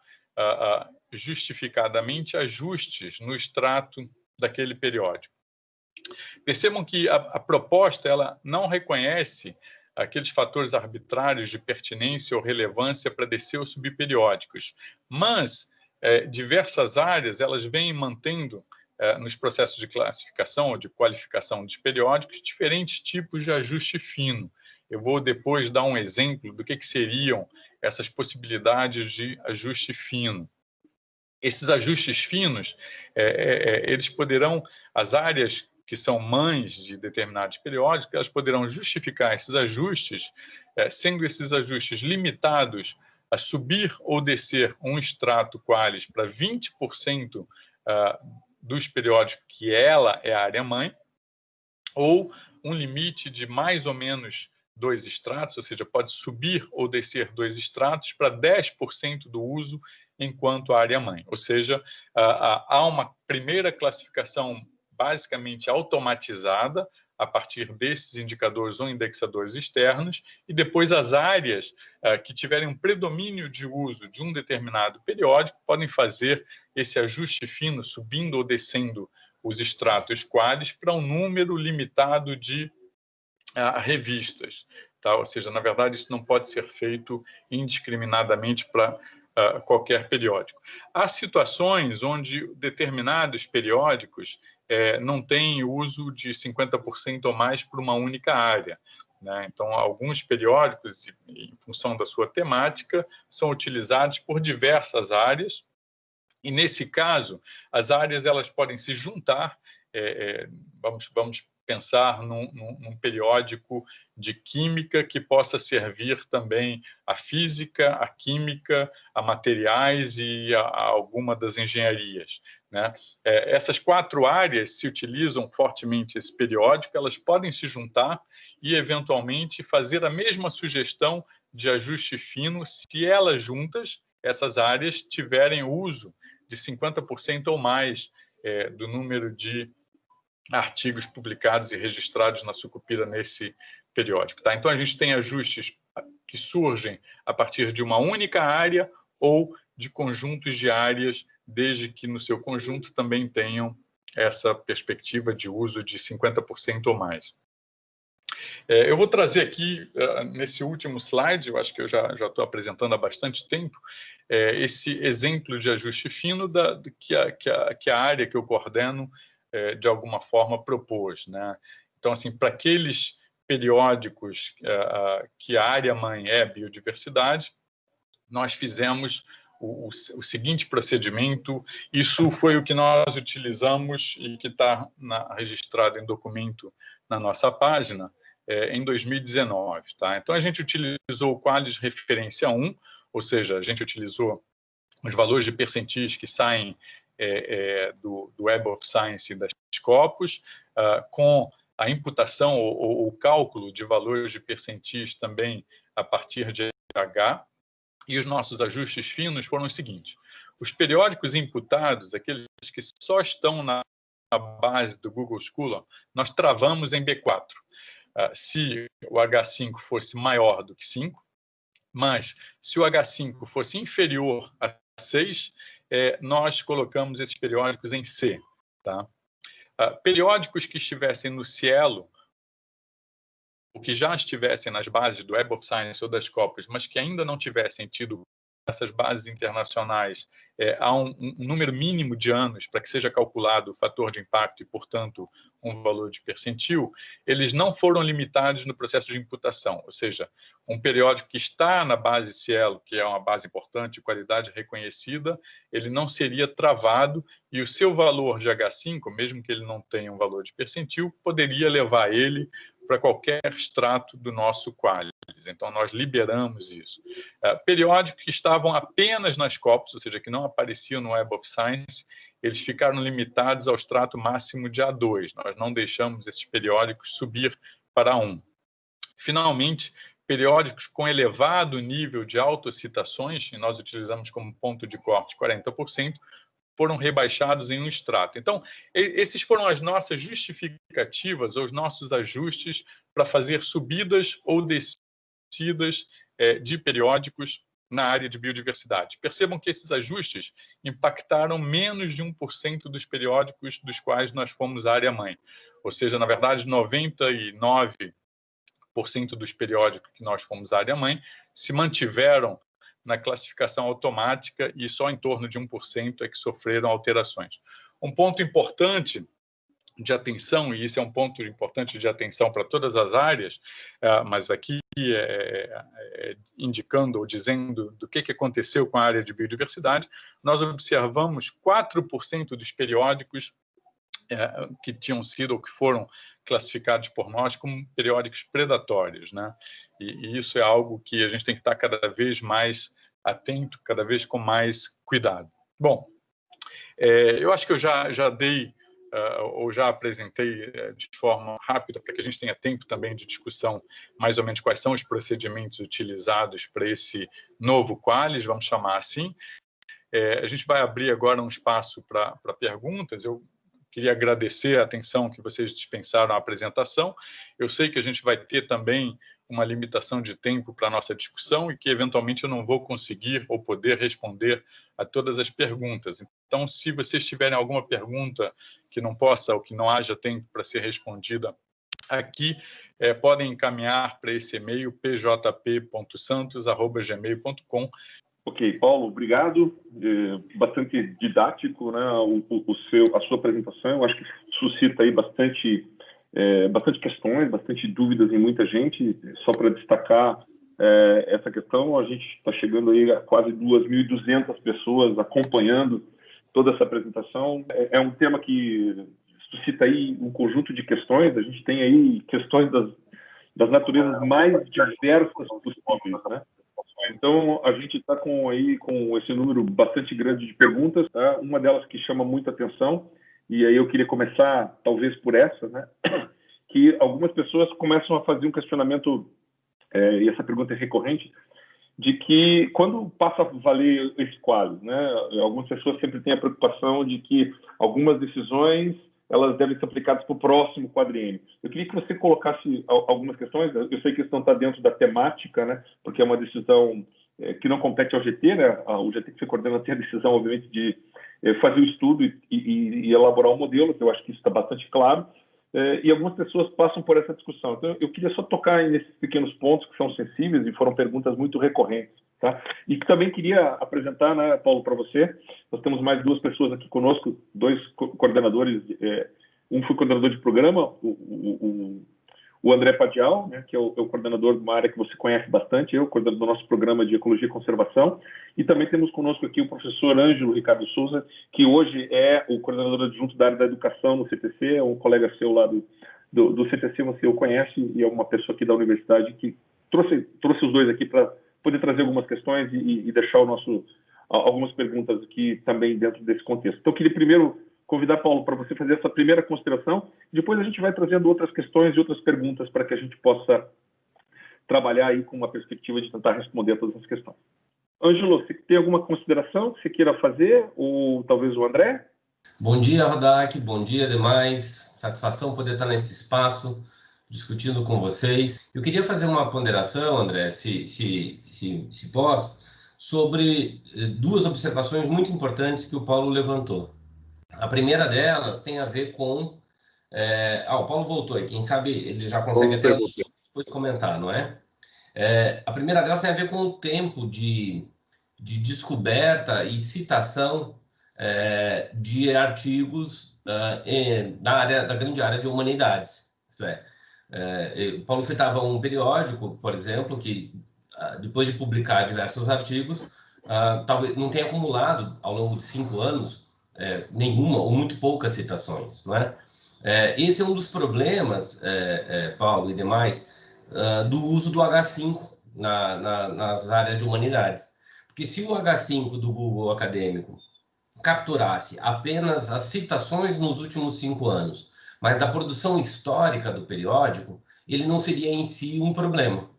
Speaker 2: justificadamente ajustes no extrato daquele periódico. Percebam que a proposta ela não reconhece aqueles fatores arbitrários de pertinência ou relevância para descer os subperiódicos, mas diversas áreas elas vêm mantendo nos processos de classificação ou de qualificação dos periódicos diferentes tipos de ajuste fino. Eu vou depois dar um exemplo do que seriam essas possibilidades de ajuste fino. Esses ajustes finos, eles poderão, as áreas que são mães de determinados periódicos, elas poderão justificar esses ajustes, sendo esses ajustes limitados a subir ou descer um extrato qualis para 20% dos periódicos que ela é a área-mãe, ou um limite de mais ou menos 2 extratos, ou seja, pode subir ou descer 2 extratos para 10% do uso enquanto área-mãe. Ou seja, há uma primeira classificação basicamente automatizada a partir desses indicadores ou indexadores externos, e depois as áreas que tiverem um predomínio de uso de um determinado periódico podem fazer esse ajuste fino, subindo ou descendo os extratos qualis para um número limitado de revistas. Tá? Ou seja, na verdade, isso não pode ser feito indiscriminadamente para qualquer periódico. Há situações onde determinados periódicos não têm uso de 50% ou mais por uma única área. Né? Então, alguns periódicos, em função da sua temática, são utilizados por diversas áreas, e, nesse caso, as áreas elas podem se juntar. Vamos pensar num periódico de química que possa servir também à física, à química, a materiais e a alguma das engenharias. Né? Essas 4 áreas, se utilizam fortemente esse periódico, elas podem se juntar e, eventualmente, fazer a mesma sugestão de ajuste fino se elas juntas, essas áreas, tiverem uso de 50% ou mais do número de artigos publicados e registrados na Sucupira nesse periódico. Tá? Então, a gente tem ajustes que surgem a partir de uma única área ou de conjuntos de áreas, desde que no seu conjunto também tenham essa perspectiva de uso de 50% ou mais. Eu vou trazer aqui, nesse último slide, eu acho que eu já estou apresentando há bastante tempo, esse exemplo de ajuste fino que a área que eu coordeno, de alguma forma, propôs. Né? Então, assim, para aqueles periódicos que a área-mãe é biodiversidade, nós fizemos o seguinte procedimento. Isso foi o que nós utilizamos e que está registrado em documento na nossa página, em 2019. Tá? Então, a gente utilizou o qualis referência 1, ou seja, a gente utilizou os valores de percentis que saem do Web of Science e das Scopus, com a imputação ou o cálculo de valores de percentis também a partir de H, e os nossos ajustes finos foram os seguintes. Os periódicos imputados, aqueles que só estão na base do Google Scholar, nós travamos em B4. Se o H5 fosse maior do que 5, mas se o H5 fosse inferior a 6, nós colocamos esses periódicos em C. Tá? Periódicos que estivessem no Cielo que já estivessem nas bases do Web of Science ou das Scopus, mas que ainda não tivessem tido essas bases internacionais, há um número mínimo de anos para que seja calculado o fator de impacto e, portanto, um valor de percentil, eles não foram limitados no processo de imputação, ou seja, um periódico que está na base Cielo, que é uma base importante, de qualidade reconhecida, ele não seria travado e o seu valor de H5, mesmo que ele não tenha um valor de percentil, poderia levar ele para qualquer extrato do nosso Qualis. Então, nós liberamos isso. Periódicos que estavam apenas nas Scopus, ou seja, que não apareciam no Web of Science, eles ficaram limitados ao extrato máximo de A2. Nós não deixamos esses periódicos subir para 1. Finalmente, periódicos com elevado nível de autocitações, e nós utilizamos como ponto de corte 40%, foram rebaixados em um extrato. Então, esses foram as nossas justificativas, ou os nossos ajustes para fazer subidas ou descidas de periódicos na área de biodiversidade. Percebam que esses ajustes impactaram menos de 1% dos periódicos dos quais nós fomos área-mãe. Ou seja, na verdade, 99% dos periódicos que nós fomos área-mãe se mantiveram na classificação automática e só em torno de 1% é que sofreram alterações. Um ponto importante de atenção, e isso é um ponto importante de atenção para todas as áreas, mas aqui indicando ou dizendo do que aconteceu com a área de biodiversidade, nós observamos 4% dos periódicos que tinham sido ou que foram classificados por nós como periódicos predatórios, né? E isso é algo que a gente tem que estar cada vez mais atento, cada vez com mais cuidado. Bom, eu acho que eu já dei ou já apresentei de forma rápida para que a gente tenha tempo também de discussão mais ou menos quais são os procedimentos utilizados para esse novo Qualis, vamos chamar assim. A gente vai abrir agora um espaço para perguntas. Eu queria agradecer a atenção que vocês dispensaram à apresentação. Eu sei que a gente vai ter também uma limitação de tempo para a nossa discussão e que, eventualmente, eu não vou conseguir ou poder responder a todas as perguntas. Então, se vocês tiverem alguma pergunta que não possa ou que não haja tempo para ser respondida aqui, podem encaminhar para esse e-mail pjp.santos@gmail.com.
Speaker 3: Ok, Paulo, obrigado. Bastante didático, né? A sua apresentação, eu acho que suscita aí bastante questões, bastante dúvidas em muita gente. Só para destacar essa questão, a gente está chegando aí a quase 2.200 pessoas acompanhando toda essa apresentação. É um tema que suscita aí um conjunto de questões. A gente tem aí questões das naturezas mais diversas possíveis, né? Então, a gente está com esse número bastante grande de perguntas, tá? Uma delas que chama muita atenção, e aí eu queria começar, talvez, por essa, né? Que algumas pessoas começam a fazer um questionamento, e essa pergunta é recorrente, de que quando passa a valer esse quadro, né? Algumas pessoas sempre têm a preocupação de que algumas decisões elas devem ser aplicadas para o próximo quadriênio. Eu queria que você colocasse algumas questões. Eu sei que isso não está dentro da temática, né? Porque é uma decisão que não compete ao GT, né? O GT que você coordena tem a decisão, obviamente, de fazer o estudo e elaborar um modelo, que eu acho que isso está bastante claro. E algumas pessoas passam por essa discussão. Então, eu queria só tocar nesses pequenos pontos que são sensíveis e foram perguntas muito recorrentes. Tá? E também queria apresentar, né, Paulo, para você, nós temos mais duas pessoas aqui conosco, dois coordenadores, um foi coordenador de programa, o André Padial, né, que é o coordenador de uma área que você conhece bastante, coordenador do nosso programa de Ecologia e Conservação, e também temos conosco aqui o professor Ângelo Ricardo Souza, que hoje é o coordenador adjunto da área da educação no CTC, é um colega seu lá do CTC, você o conhece, e é uma pessoa aqui da universidade que trouxe os dois aqui para poder trazer algumas questões e deixar algumas perguntas aqui também dentro desse contexto. Então, eu queria primeiro convidar, Paulo, para você fazer essa primeira consideração, depois a gente vai trazendo outras questões e outras perguntas para que a gente possa trabalhar aí com uma perspectiva de tentar responder a todas as questões. Ângelo, você tem alguma consideração que você queira fazer, ou talvez o André?
Speaker 4: Bom dia, Rodak, bom dia demais, satisfação poder estar nesse espaço, discutindo com vocês. Eu queria fazer uma ponderação, André, se posso, sobre duas observações muito importantes que o Paulo levantou. A primeira delas tem a ver com... o Paulo voltou aí, quem sabe ele já consegue até... depois comentar, não é? A primeira delas tem a ver com o tempo de descoberta e citação de artigos da grande área de humanidades. Isto é, Paulo citava um periódico, por exemplo, que depois de publicar diversos artigos, talvez não tenha acumulado ao longo de 5 anos nenhuma ou muito poucas citações, não é? Esse é um dos problemas, Paulo e demais, do uso do H5 nas áreas de humanidades. Porque se o H5 do Google Acadêmico capturasse apenas as citações nos últimos 5 anos, mas da produção histórica do periódico, ele não seria em si um problema.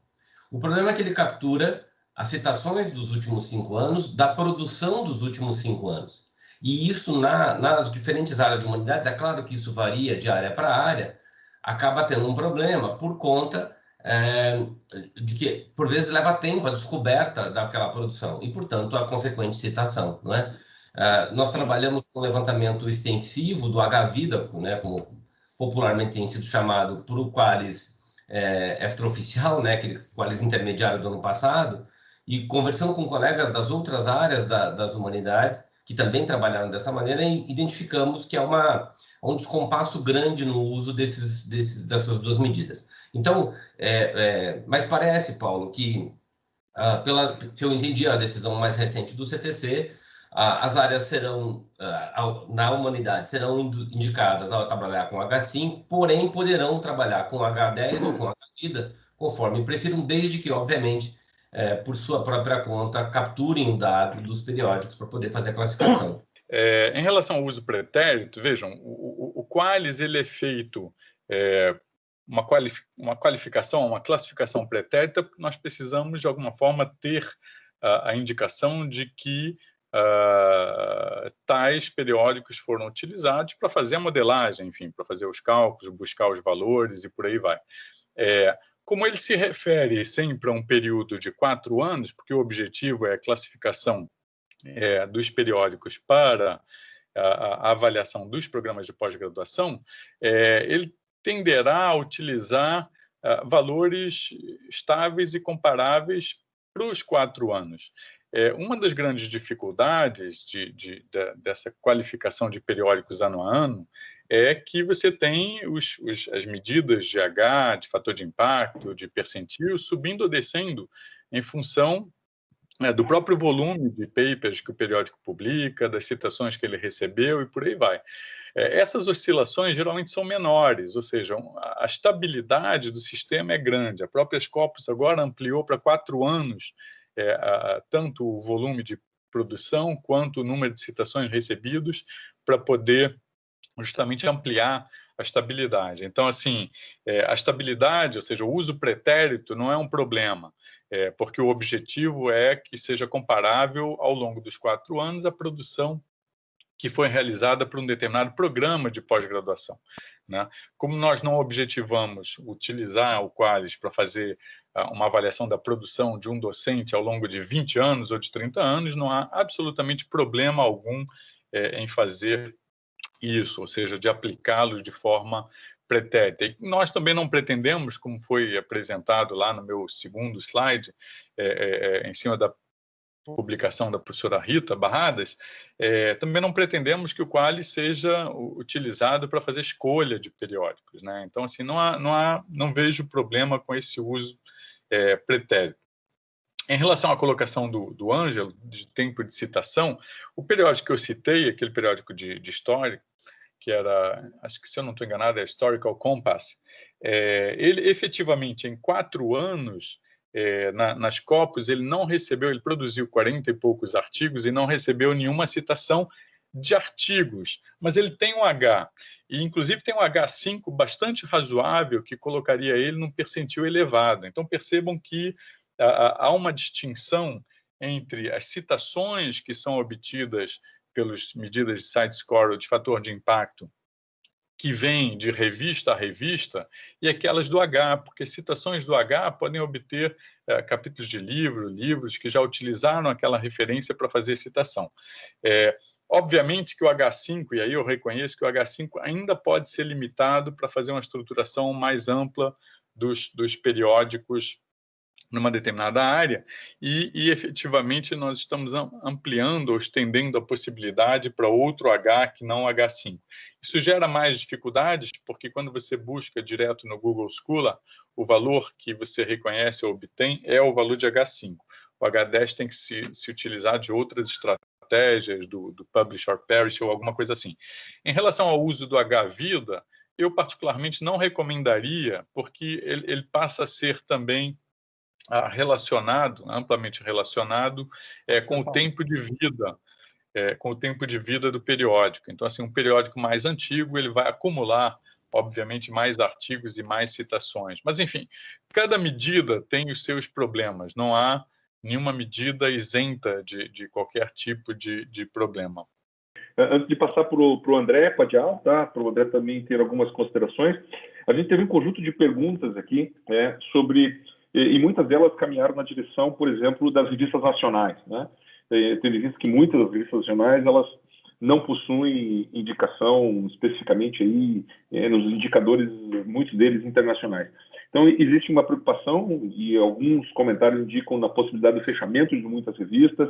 Speaker 4: O problema é que ele captura as citações dos últimos 5 anos da produção dos últimos 5 anos. E isso nas diferentes áreas de humanidades, é claro que isso varia de área para área, acaba tendo um problema por conta de que, por vezes, leva tempo a descoberta daquela produção e, portanto, a consequente citação, não é? Nós trabalhamos com levantamento extensivo do H-Vida, né, como popularmente tem sido chamado, para o Qualis extraoficial, né, aquele Qualis intermediário do ano passado, e conversando com colegas das outras áreas das humanidades, que também trabalharam dessa maneira, e identificamos que há um descompasso grande no uso dessas duas medidas. Então, mas parece, Paulo, que, se eu entendi a decisão mais recente do CTC, as áreas serão, na humanidade, serão indicadas ao trabalhar com H5, porém poderão trabalhar com H10 ou com H-Vida, conforme prefiram, desde que, obviamente, por sua própria conta, capturem o dado dos periódicos para poder fazer a classificação.
Speaker 2: Em relação ao uso pretérito, vejam, o Qualis ele é feito uma qualificação, uma classificação pretérita, porque nós precisamos, de alguma forma, ter a indicação de que tais periódicos foram utilizados para fazer a modelagem, enfim, para fazer os cálculos, buscar os valores e por aí vai. Como ele se refere sempre a um período de 4 anos, porque o objetivo é a classificação dos periódicos para a avaliação dos programas de pós-graduação, ele tenderá a utilizar valores estáveis e comparáveis para os 4 anos. Uma das grandes dificuldades dessa qualificação de periódicos ano a ano é que você tem as medidas de H, de fator de impacto, de percentil, subindo ou descendo em função do próprio volume de papers que o periódico publica, das citações que ele recebeu e por aí vai. Essas oscilações geralmente são menores, ou seja, a estabilidade do sistema é grande. A própria Scopus agora ampliou para 4 anos tanto o volume de produção quanto o número de citações recebidos para poder justamente ampliar a estabilidade. Então, assim, a estabilidade, ou seja, o uso pretérito não é um problema, porque o objetivo é que seja comparável ao longo dos 4 anos a produção que foi realizada por um determinado programa de pós-graduação, né? Como nós não objetivamos utilizar o Qualis para fazer uma avaliação da produção de um docente ao longo de 20 anos ou de 30 anos, não há absolutamente problema algum em fazer isso, ou seja, de aplicá-los de forma pretérita. E nós também não pretendemos, como foi apresentado lá no meu segundo slide, em cima da publicação da professora Rita Barradas, também não pretendemos que o Qualis seja utilizado para fazer escolha de periódicos, né? Então, assim, não vejo problema com esse uso pretérito. Em relação à colocação do Ângelo, de tempo de citação, o periódico que eu citei, aquele periódico de história, que era, acho que se eu não estou enganado, é Historical Compass, ele efetivamente, em 4 anos, nas Scopus, ele não recebeu, ele produziu 40 e poucos artigos e não recebeu nenhuma citação de artigos, mas ele tem um H, e inclusive tem um H5 bastante razoável, que colocaria ele num percentil elevado. Então percebam que há uma distinção entre as citações que são obtidas pelas medidas de side score ou de fator de impacto, que vêm de revista a revista, e aquelas do H, porque citações do H podem obter capítulos de livros que já utilizaram aquela referência para fazer citação. Obviamente que o H5, e aí eu reconheço que o H5 ainda pode ser limitado para fazer uma estruturação mais ampla dos periódicos numa determinada área, e efetivamente nós estamos ampliando ou estendendo a possibilidade para outro H que não H5. Isso gera mais dificuldades, porque quando você busca direto no Google Scholar, o valor que você reconhece ou obtém é o valor de H5. O H10 tem que se utilizar de outras estratégias, do Publish or Perish ou alguma coisa assim. Em relação ao uso do H-Vida, eu particularmente não recomendaria, porque ele passa a ser também amplamente relacionado com o tempo de vida, do periódico. Então, assim, um periódico mais antigo, ele vai acumular, obviamente, mais artigos e mais citações. Mas, enfim, cada medida tem os seus problemas. Não há nenhuma medida isenta de qualquer tipo de problema.
Speaker 3: Antes de passar para o André Padial, tá? Para o André também ter algumas considerações, a gente teve um conjunto de perguntas aqui sobre... E muitas delas caminharam na direção, por exemplo, das revistas nacionais, né? Tendo visto que muitas das revistas nacionais, elas não possuem indicação especificamente aí nos indicadores, muitos deles internacionais. Então, existe uma preocupação, e alguns comentários indicam na possibilidade do fechamento de muitas revistas,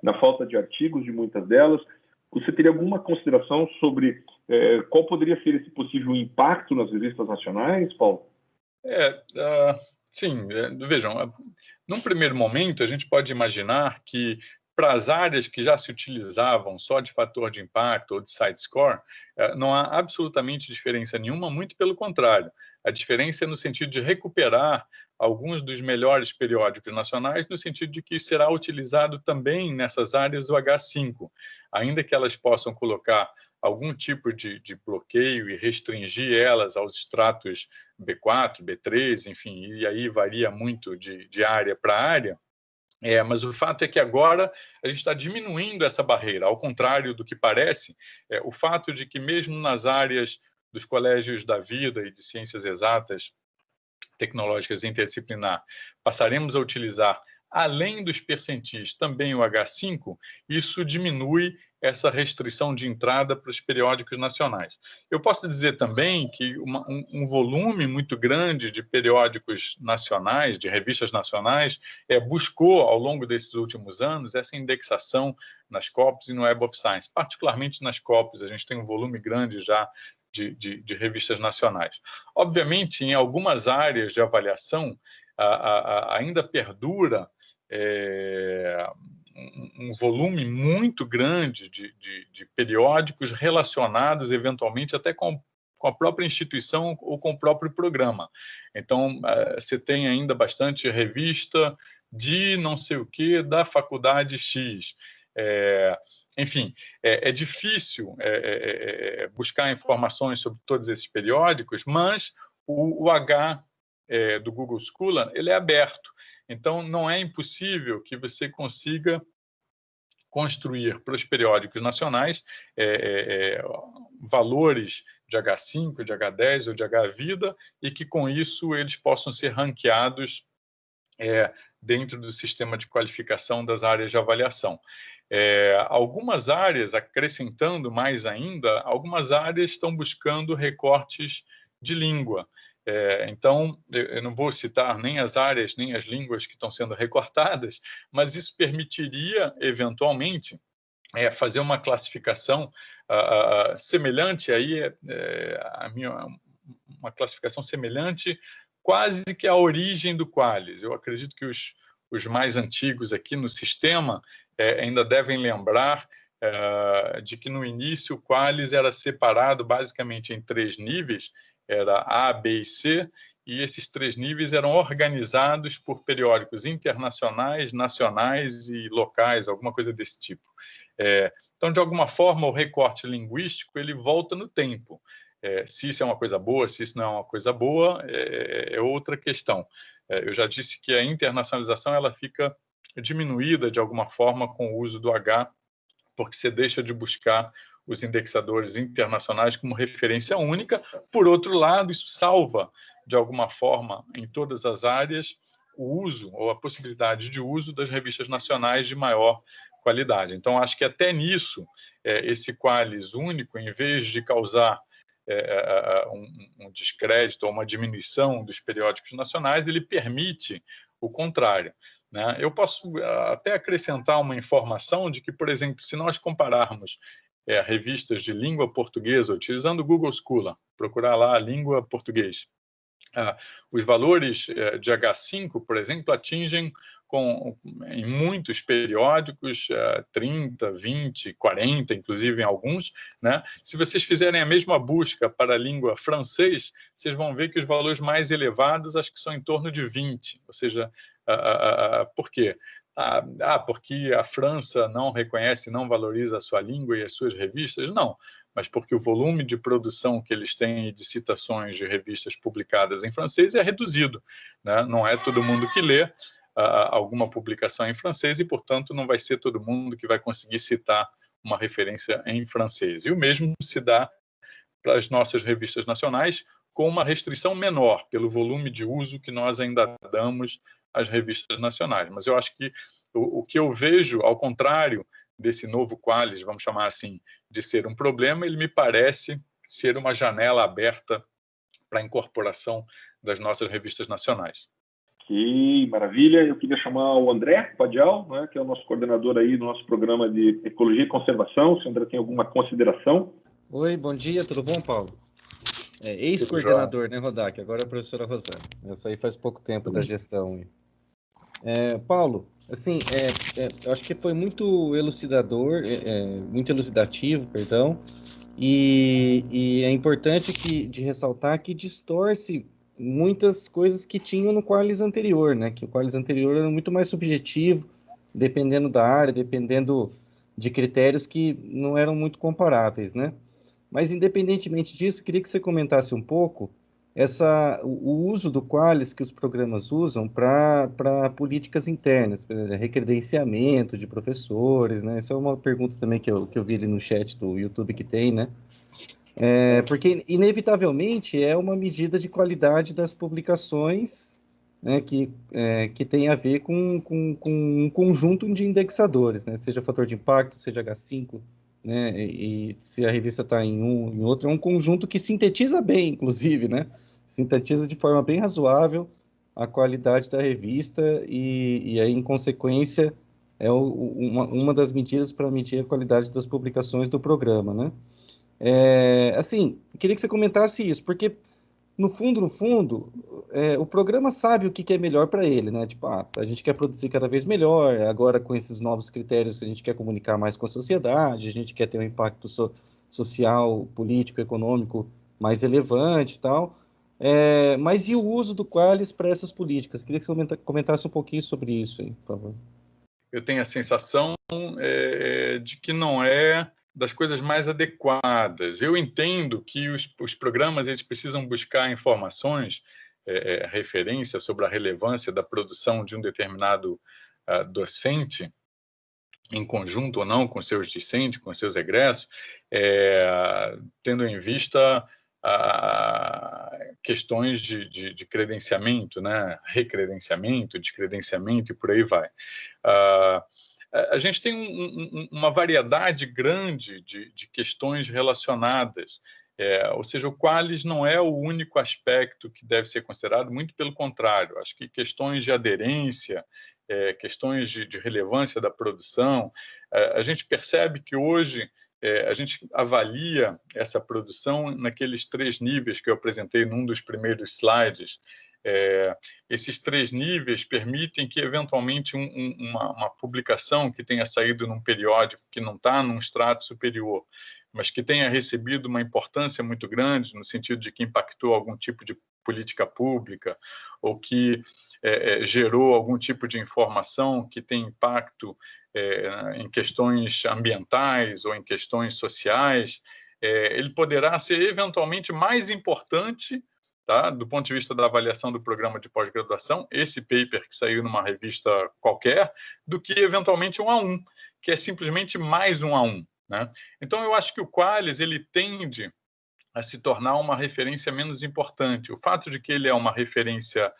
Speaker 3: na falta de artigos de muitas delas. Você teria alguma consideração sobre qual poderia ser esse possível impacto nas revistas nacionais, Paulo?
Speaker 2: Sim, vejam, num primeiro momento, a gente pode imaginar que para as áreas que já se utilizavam só de fator de impacto ou de site score, não há absolutamente diferença nenhuma, muito pelo contrário. A diferença é no sentido de recuperar alguns dos melhores periódicos nacionais, no sentido de que será utilizado também nessas áreas o H5, ainda que elas possam colocar algum tipo de bloqueio e restringir elas aos extratos B4, B3, enfim, e aí varia muito de área para área. Mas o fato é que agora a gente está diminuindo essa barreira, ao contrário do que parece, o fato de que mesmo nas áreas dos colégios da vida e de ciências exatas, tecnológicas interdisciplinar, passaremos a utilizar, além dos percentis, também o H5, isso diminui essa restrição de entrada para os periódicos nacionais. Eu posso dizer também que um volume muito grande de periódicos nacionais, de revistas nacionais, buscou, ao longo desses últimos anos, essa indexação nas Scopus e no Web of Science. Particularmente nas Scopus, a gente tem um volume grande já de revistas nacionais. Obviamente, em algumas áreas de avaliação, ainda perdura um volume muito grande de periódicos relacionados, eventualmente, até com a própria instituição ou com o próprio programa. Então, você tem ainda bastante revista de não sei o que da faculdade X. Enfim, é difícil buscar informações sobre todos esses periódicos, mas o H do Google Scholar ele é aberto. Então, não é impossível que você consiga construir para os periódicos nacionais valores de H5, de H10 ou de H-Vida e que, com isso, eles possam ser ranqueados dentro do sistema de qualificação das áreas de avaliação. Algumas áreas, acrescentando mais ainda, algumas áreas estão buscando recortes de língua. Então, eu não vou citar nem as áreas, nem as línguas que estão sendo recortadas, mas isso permitiria, eventualmente, fazer uma classificação semelhante, uma classificação semelhante quase que à origem do Qualis. Eu acredito que os mais antigos aqui no sistema ainda devem lembrar de que no início o Qualis era separado basicamente em 3 níveis, era A, B e C, e esses 3 níveis eram organizados por periódicos internacionais, nacionais e locais, alguma coisa desse tipo. Então, de alguma forma, o recorte linguístico ele volta no tempo. Se isso é uma coisa boa, se isso não é uma coisa boa, é outra questão. Eu já disse que a internacionalização ela fica diminuída de alguma forma com o uso do H, porque você deixa de buscar os indexadores internacionais como referência única. Por outro lado, isso salva, de alguma forma, em todas as áreas, o uso ou a possibilidade de uso das revistas nacionais de maior qualidade. Então, acho que até nisso, esse Qualis único, em vez de causar um descrédito ou uma diminuição dos periódicos nacionais, ele permite o contrário, né? Eu posso até acrescentar uma informação de que, por exemplo, se nós compararmos revistas de língua portuguesa, utilizando o Google Scholar, procurar lá a língua português, os valores de H5, por exemplo, atingem em muitos periódicos 30, 20, 40, inclusive em alguns, né? Se vocês fizerem a mesma busca para a língua francês, vocês vão ver que os valores mais elevados acho que são em torno de 20. Ou seja, por quê? Porque a França não reconhece, não valoriza a sua língua e as suas revistas? Não, mas porque o volume de produção que eles têm de citações de revistas publicadas em francês é reduzido, né? Não é todo mundo que lê alguma publicação em francês e, portanto, não vai ser todo mundo que vai conseguir citar uma referência em francês. E o mesmo se dá para as nossas revistas nacionais, com uma restrição menor, pelo volume de uso que nós ainda damos às revistas nacionais. Mas eu acho que o que eu vejo, ao contrário desse novo Qualis, vamos chamar assim, de ser um problema, ele me parece ser uma janela aberta para a incorporação das nossas revistas nacionais.
Speaker 3: Ok, maravilha. Eu queria chamar o André Padial, né, que é o nosso coordenador aí do nosso programa de Ecologia e Conservação. Se o André tem alguma consideração.
Speaker 5: Oi, bom dia, tudo bom, Paulo? Ex-coordenador, né, Rodak? Agora é a professora Rosana. Essa aí faz pouco tempo da gestão. Paulo, assim, eu acho que foi muito elucidador, muito elucidativo, perdão, e é importante de ressaltar que distorce muitas coisas que tinham no Qualis anterior, né? Que o Qualis anterior era muito mais subjetivo, dependendo da área, dependendo de critérios que não eram muito comparáveis, né? Mas, independentemente disso, queria que você comentasse um pouco o uso do Qualis que os programas usam para políticas internas, recredenciamento de professores, né? Isso é uma pergunta também que eu vi ali no chat do YouTube que tem, né? Porque, inevitavelmente, é uma medida de qualidade das publicações, né, que tem a ver com um conjunto de indexadores, né? Seja fator de impacto, seja H5, né? E se a revista está em outro, é um conjunto que sintetiza bem, inclusive, né? Sintetiza de forma bem razoável a qualidade da revista e aí, em consequência, é uma das medidas para medir a qualidade das publicações do programa, né? Assim, queria que você comentasse isso, porque no fundo, o programa sabe o que é melhor para ele, né? Tipo, a gente quer produzir cada vez melhor, agora com esses novos critérios a gente quer comunicar mais com a sociedade, a gente quer ter um impacto social, político, econômico mais relevante e tal. Mas e o uso do Qualis para essas políticas? Queria que você comentasse um pouquinho sobre isso aí, por favor.
Speaker 2: Eu tenho a sensação de que não é das coisas mais adequadas. Eu entendo que os programas eles precisam buscar informações, referência sobre a relevância da produção de um determinado docente, em conjunto ou não com seus discentes, com seus egressos, tendo em vista questões de credenciamento, né? Recredenciamento, descredenciamento e por aí vai. A gente tem uma variedade grande de questões relacionadas, ou seja, o Qualis não é o único aspecto que deve ser considerado, muito pelo contrário. Acho que questões de aderência, questões de relevância da produção, a gente percebe que hoje a gente avalia essa produção naqueles 3 níveis que eu apresentei num dos primeiros slides. Esses 3 níveis permitem que, eventualmente, uma publicação que tenha saído num periódico que não está num extrato superior, mas que tenha recebido uma importância muito grande, no sentido de que impactou algum tipo de política pública ou que gerou algum tipo de informação que tem impacto em questões ambientais ou em questões sociais, ele poderá ser, eventualmente, mais importante, tá, do ponto de vista da avaliação do programa de pós-graduação, esse paper que saiu numa revista qualquer, do que, eventualmente, 1:1, que é simplesmente mais 1:1. Né? Então, eu acho que o Qualis ele tende a se tornar uma referência menos importante. O fato de que ele é uma referência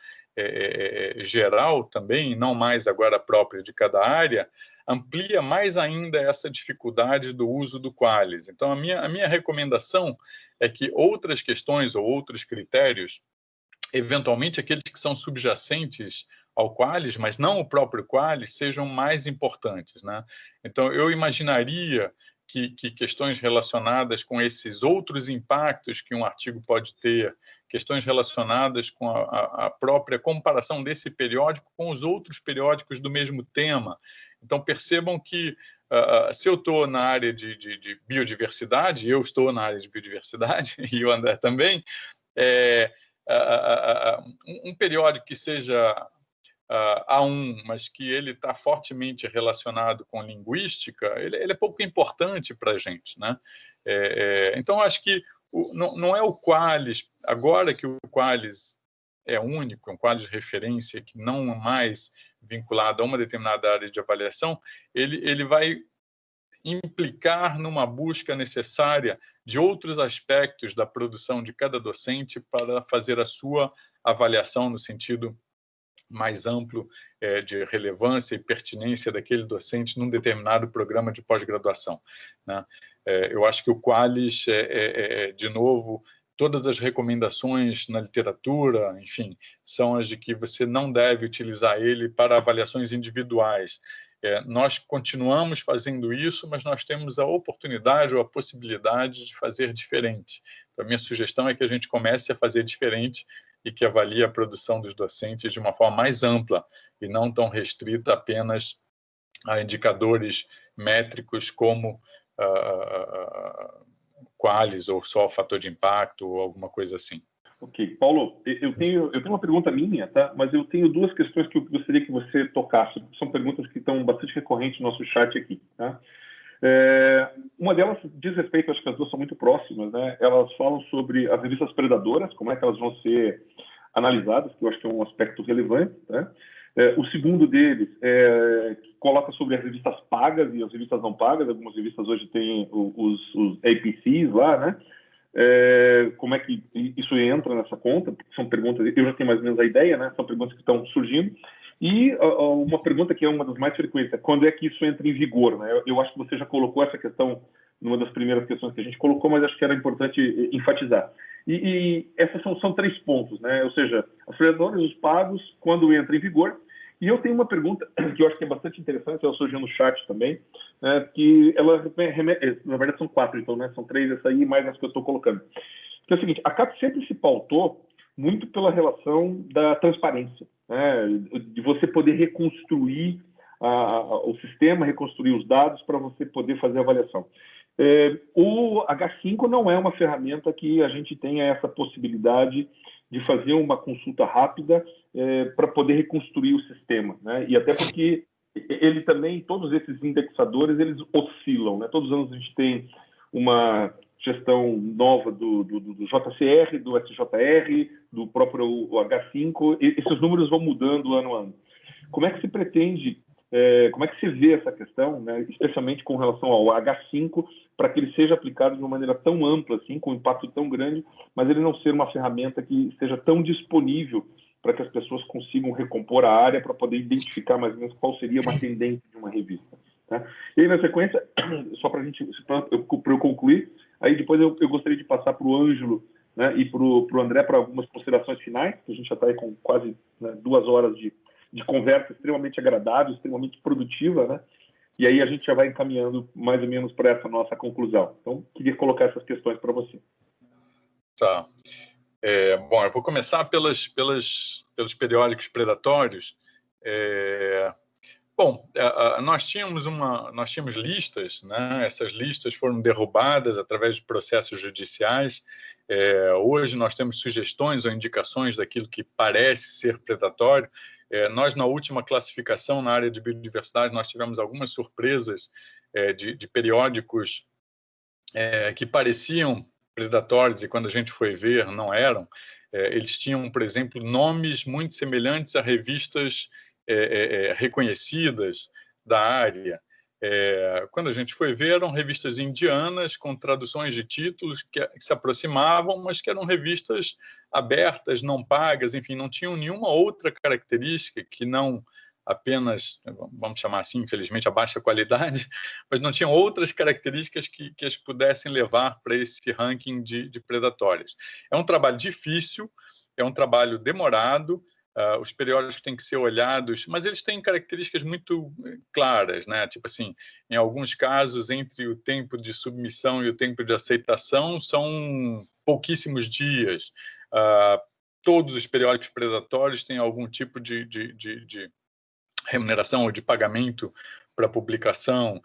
Speaker 2: geral também, não mais agora própria de cada área, amplia mais ainda essa dificuldade do uso do QALYS. Então, a minha recomendação é que outras questões ou outros critérios, eventualmente aqueles que são subjacentes ao QALYS, mas não o próprio QALYS, sejam mais importantes, né? Então, eu imaginaria que questões relacionadas com esses outros impactos que um artigo pode ter, questões relacionadas com a própria comparação desse periódico com os outros periódicos do mesmo tema. Então, percebam que se eu estou na área de biodiversidade, eu estou na área de biodiversidade, e o André também, um periódico que seja A1, mas que ele está fortemente relacionado com linguística, ele é pouco importante para a gente, né? Então, acho que não é o QALYS, agora que o QALYS é único, é um QALYS de referência que não é mais vinculado a uma determinada área de avaliação, ele vai implicar numa busca necessária de outros aspectos da produção de cada docente para fazer a sua avaliação no sentido mais amplo de relevância e pertinência daquele docente num determinado programa de pós-graduação, né? Eu acho que o QALYS de novo, todas as recomendações na literatura, enfim, são as de que você não deve utilizar ele para avaliações individuais. Nós continuamos fazendo isso, mas nós temos a oportunidade ou a possibilidade de fazer diferente. Então, a minha sugestão é que a gente comece a fazer diferente e que avalie a produção dos docentes de uma forma mais ampla e não tão restrita apenas a indicadores métricos como QALYS ou só o fator de impacto ou alguma coisa assim.
Speaker 3: Ok. Paulo, eu tenho uma pergunta minha, tá? Mas eu tenho duas questões que eu gostaria que você tocasse. São perguntas que estão bastante recorrentes no nosso chat aqui, tá? Uma delas diz respeito, acho que as duas são muito próximas, né? Elas falam sobre as revistas predadoras, como é que elas vão ser analisadas, que eu acho que é um aspecto relevante, né? O segundo deles coloca sobre as revistas pagas e as revistas não pagas. Algumas revistas hoje têm os APCs lá, né? Como é que isso entra nessa conta? Porque são perguntas, eu já tenho mais ou menos a ideia, né? São perguntas que estão surgindo. E uma pergunta que é uma das mais frequentes é quando é que isso entra em vigor, né? Eu acho que você já colocou essa questão numa das primeiras questões que a gente colocou, mas acho que era importante enfatizar. E essas são 3 pontos, né? Ou seja, as predadoras, os pagos, quando entra em vigor. E eu tenho uma pergunta que eu acho que é bastante interessante, ela surgiu no chat também, né? Que ela remete, na verdade são 4, então, né? São 3 essa aí, mais as que eu estou colocando. Que é o seguinte, a CAPES sempre se pautou muito pela relação da transparência, né? De você poder reconstruir o sistema, reconstruir os dados para você poder fazer a avaliação. O H5 não é uma ferramenta que a gente tenha essa possibilidade de fazer uma consulta rápida para poder reconstruir o sistema, né? E até porque ele também, todos esses indexadores, eles oscilam, né? Todos os anos a gente tem uma gestão nova do JCR, do SJR, do próprio H5, esses números vão mudando ano a ano. Como é que se pretende, como é que se vê essa questão, né, especialmente com relação ao H5, para que ele seja aplicado de uma maneira tão ampla, assim, com um impacto tão grande, mas ele não ser uma ferramenta que seja tão disponível para que as pessoas consigam recompor a área para poder identificar mais ou menos qual seria uma tendência de uma revista, tá? E aí, na sequência, só para eu concluir, aí depois eu gostaria de passar para o Ângelo, né, e para o André para algumas considerações finais, que a gente já está aí com quase, né, 2 horas de conversa extremamente agradável, extremamente produtiva, né? E aí a gente já vai encaminhando mais ou menos para essa nossa conclusão. Então, queria colocar essas questões para você.
Speaker 2: Tá. Bom, eu vou começar pelos periódicos predatórios. Bom, nós tínhamos listas, né? Essas listas foram derrubadas através de processos judiciais. Hoje nós temos sugestões ou indicações daquilo que parece ser predatório. Nós, na última classificação na área de biodiversidade, nós tivemos algumas surpresas de periódicos que pareciam predatórios e quando a gente foi ver não eram. Eles tinham, por exemplo, nomes muito semelhantes a revistas reconhecidas da área. Quando a gente foi ver, eram revistas indianas com traduções de títulos que se aproximavam, mas que eram revistas abertas, não pagas, enfim, não tinham nenhuma outra característica que não apenas, vamos chamar assim, infelizmente, a baixa qualidade, mas não tinham outras características que as pudessem levar para esse ranking de predatórias. É um trabalho difícil, é um trabalho demorado, os periódicos têm que ser olhados, mas eles têm características muito claras, né? Tipo assim, em alguns casos, entre o tempo de submissão e o tempo de aceitação, são pouquíssimos dias. Todos os periódicos predatórios têm algum tipo de remuneração ou de pagamento para publicação.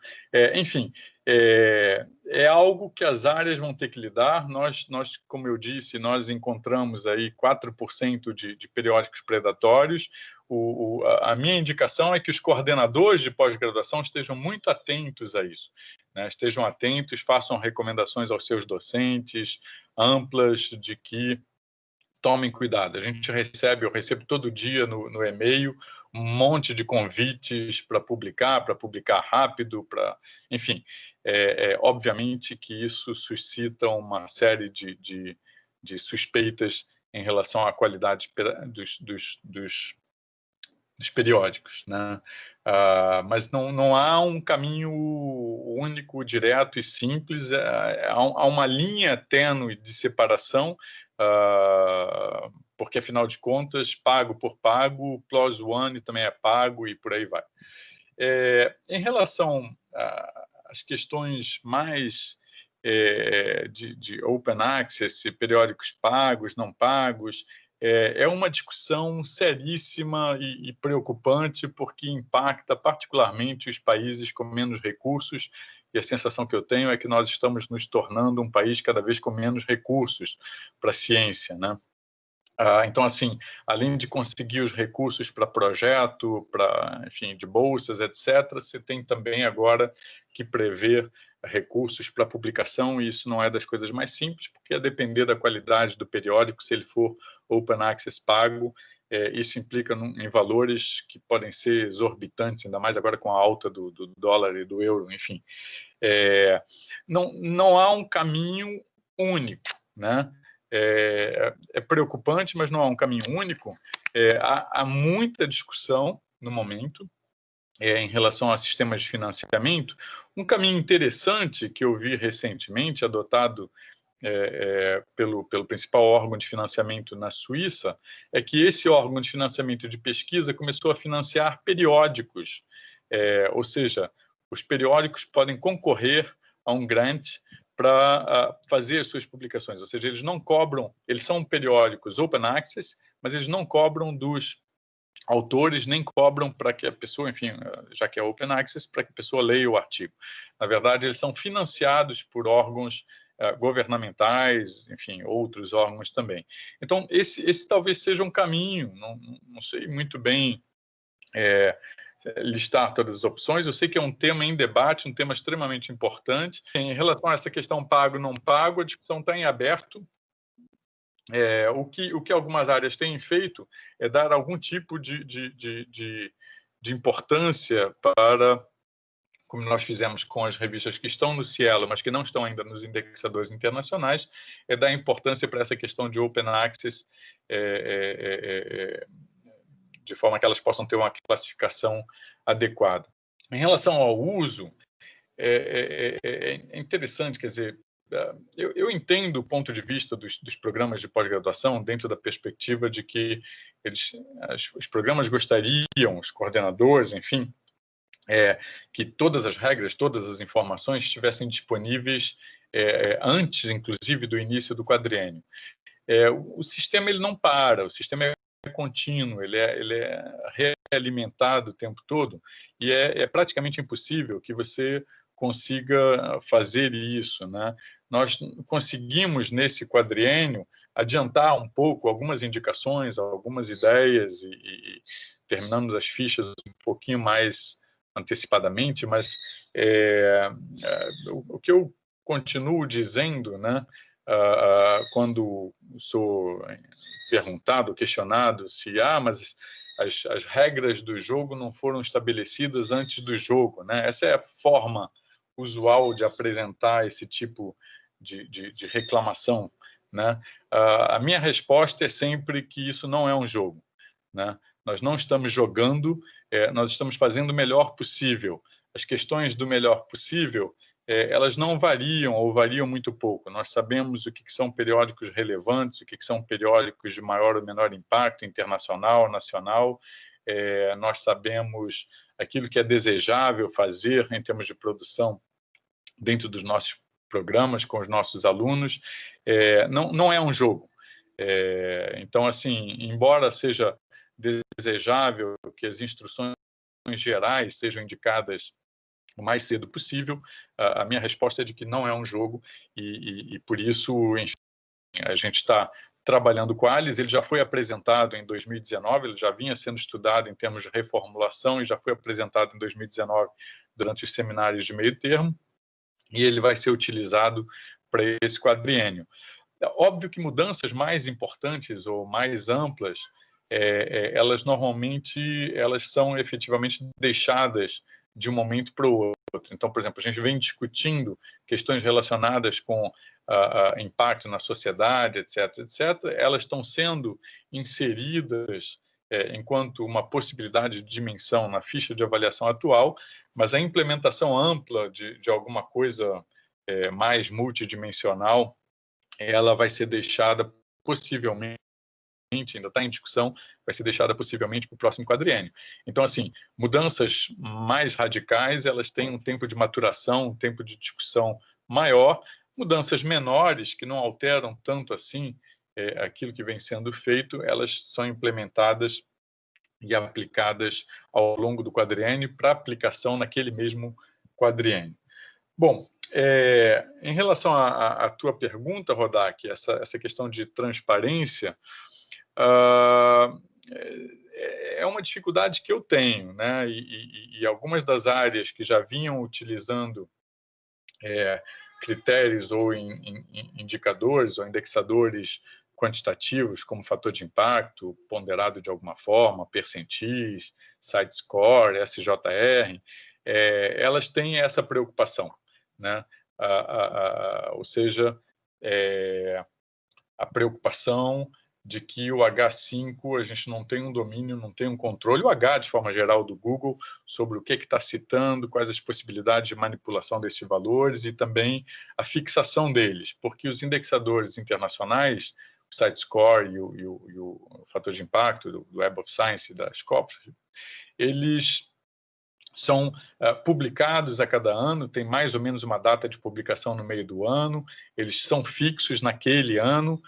Speaker 2: Enfim, é algo que as áreas vão ter que lidar. Nós, como eu disse, nós encontramos aí 4% de periódicos predatórios. A minha indicação é que os coordenadores de pós-graduação estejam muito atentos a isso, né? Estejam atentos, façam recomendações aos seus docentes amplas de que tomem cuidado. Eu recebo todo dia no e-mail um monte de convites para publicar rápido, enfim, obviamente que isso suscita uma série de suspeitas em relação à qualidade dos periódicos, né? Mas não há um caminho único, direto e simples. Há uma linha tênue de separação, porque, afinal de contas, pago por pago, plus one também é pago e por aí vai. Em relação às questões mais de open access, periódicos pagos, não pagos, é uma discussão seríssima e preocupante, porque impacta particularmente os países com menos recursos, e a sensação que eu tenho é que nós estamos nos tornando um país cada vez com menos recursos para a ciência, né? Então, assim, além de conseguir os recursos para projeto, enfim, de bolsas, etc., você tem também agora que prever recursos para publicação, e isso não é das coisas mais simples, porque a depender da qualidade do periódico, se ele for open access pago, isso implica em valores que podem ser exorbitantes, ainda mais agora com a alta do dólar e do euro, enfim. Não há um caminho único, né? É preocupante, mas não há um caminho único. Há muita discussão no momento em relação a sistemas de financiamento. Um caminho interessante que eu vi recentemente, adotado pelo principal órgão de financiamento na Suíça, é que esse órgão de financiamento de pesquisa começou a financiar periódicos, ou seja, os periódicos podem concorrer a um grant para fazer as suas publicações, ou seja, eles não cobram, eles são periódicos open access, mas eles não cobram dos autores, nem cobram para que a pessoa, enfim, já que é open access, para que a pessoa leia o artigo. Na verdade, eles são financiados por órgãos governamentais, enfim, outros órgãos também. Então, esse talvez seja um caminho, não sei muito bem listar todas as opções. Eu sei que é um tema em debate, um tema extremamente importante. Em relação a essa questão pago não pago, a discussão está em aberto. O que algumas áreas têm feito é dar algum tipo de importância para, como nós fizemos com as revistas que estão no Cielo, mas que não estão ainda nos indexadores internacionais, é dar importância para essa questão de open access, de forma que elas possam ter uma classificação adequada. Em relação ao uso, é interessante, quer dizer, eu entendo o ponto de vista dos programas de pós-graduação dentro da perspectiva de que os programas gostariam, os coordenadores, enfim, que todas as regras, todas as informações estivessem disponíveis antes, inclusive, do início do quadriênio. O sistema ele não para, o sistema é contínuo, ele é realimentado o tempo todo, e é praticamente impossível que você consiga fazer isso, né? Nós conseguimos, nesse quadriênio, adiantar um pouco algumas indicações, algumas ideias, e terminamos as fichas um pouquinho mais antecipadamente, mas o que eu continuo dizendo, né, quando sou perguntado, questionado se mas as regras do jogo não foram estabelecidas antes do jogo, né? Essa é a forma usual de apresentar esse tipo de reclamação, né? A minha resposta é sempre que isso não é um jogo, né? Nós não estamos jogando, nós estamos fazendo o melhor possível. As questões do melhor possível, elas não variam ou variam muito pouco. Nós sabemos o que são periódicos relevantes, o que são periódicos de maior ou menor impacto internacional, nacional. Nós sabemos aquilo que é desejável fazer em termos de produção dentro dos nossos programas, com os nossos alunos. Não é um jogo. Então, assim, embora seja desejável que as instruções gerais sejam indicadas o mais cedo possível, a minha resposta é de que não é um jogo e por isso, enfim, a gente está trabalhando com o ALICE. Ele já foi apresentado em 2019, ele já vinha sendo estudado em termos de reformulação e já foi apresentado em 2019 durante os seminários de meio termo, e ele vai ser utilizado para esse quadriênio. Óbvio que mudanças mais importantes ou mais amplas, elas normalmente são efetivamente deixadas de um momento para o outro. Então, por exemplo, a gente vem discutindo questões relacionadas com impacto na sociedade, etc., etc. Elas estão sendo inseridas enquanto uma possibilidade de dimensão na ficha de avaliação atual, mas a implementação ampla de alguma coisa mais multidimensional, ela vai ser deixada possivelmente, ainda está em discussão, vai ser deixada possivelmente para o próximo quadriênio. Então, assim, mudanças mais radicais, elas têm um tempo de maturação, um tempo de discussão maior. Mudanças menores, que não alteram tanto assim aquilo que vem sendo feito, elas são implementadas e aplicadas ao longo do quadriênio para aplicação naquele mesmo quadriênio. Bom, em relação à tua pergunta, Rodak, essa questão de transparência, é uma dificuldade que eu tenho, né? E algumas das áreas que já vinham utilizando critérios ou indicadores ou indexadores quantitativos, como fator de impacto, ponderado de alguma forma, percentis, site score, SJR, elas têm essa preocupação, né? Ou seja, a preocupação de que o H5 a gente não tem um domínio, não tem um controle, o H de forma geral do Google, sobre o que está citando, quais as possibilidades de manipulação desses valores e também a fixação deles, porque os indexadores internacionais, o SiteScore e o fator de impacto do Web of Science e da Scopus, eles são publicados a cada ano, tem mais ou menos uma data de publicação no meio do ano, eles são fixos naquele ano.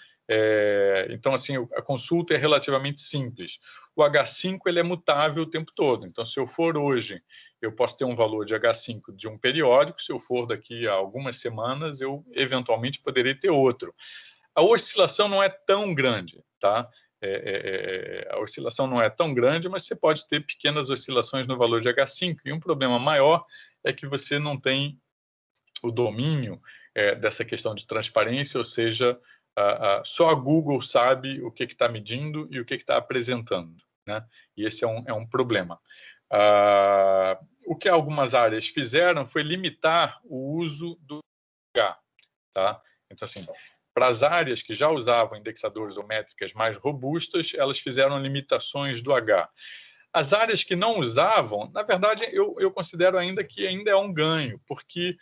Speaker 2: Então, assim, a consulta é relativamente simples. O H5 ele é mutável o tempo todo. Então, se eu for hoje, eu posso ter um valor de H5 de um periódico. Se eu for daqui a algumas semanas, eu eventualmente poderei ter outro. A oscilação não é tão grande, tá? A oscilação não é tão grande, mas você pode ter pequenas oscilações no valor de H5. E um problema maior é que você não tem o domínio dessa questão de transparência, ou seja, só a Google sabe o que está medindo e o que está apresentando, né? E esse é um problema. O que algumas áreas fizeram foi limitar o uso do H, tá? Então, assim, para as áreas que já usavam indexadores ou métricas mais robustas, elas fizeram limitações do H. As áreas que não usavam, na verdade, eu considero ainda que ainda é um ganho, porque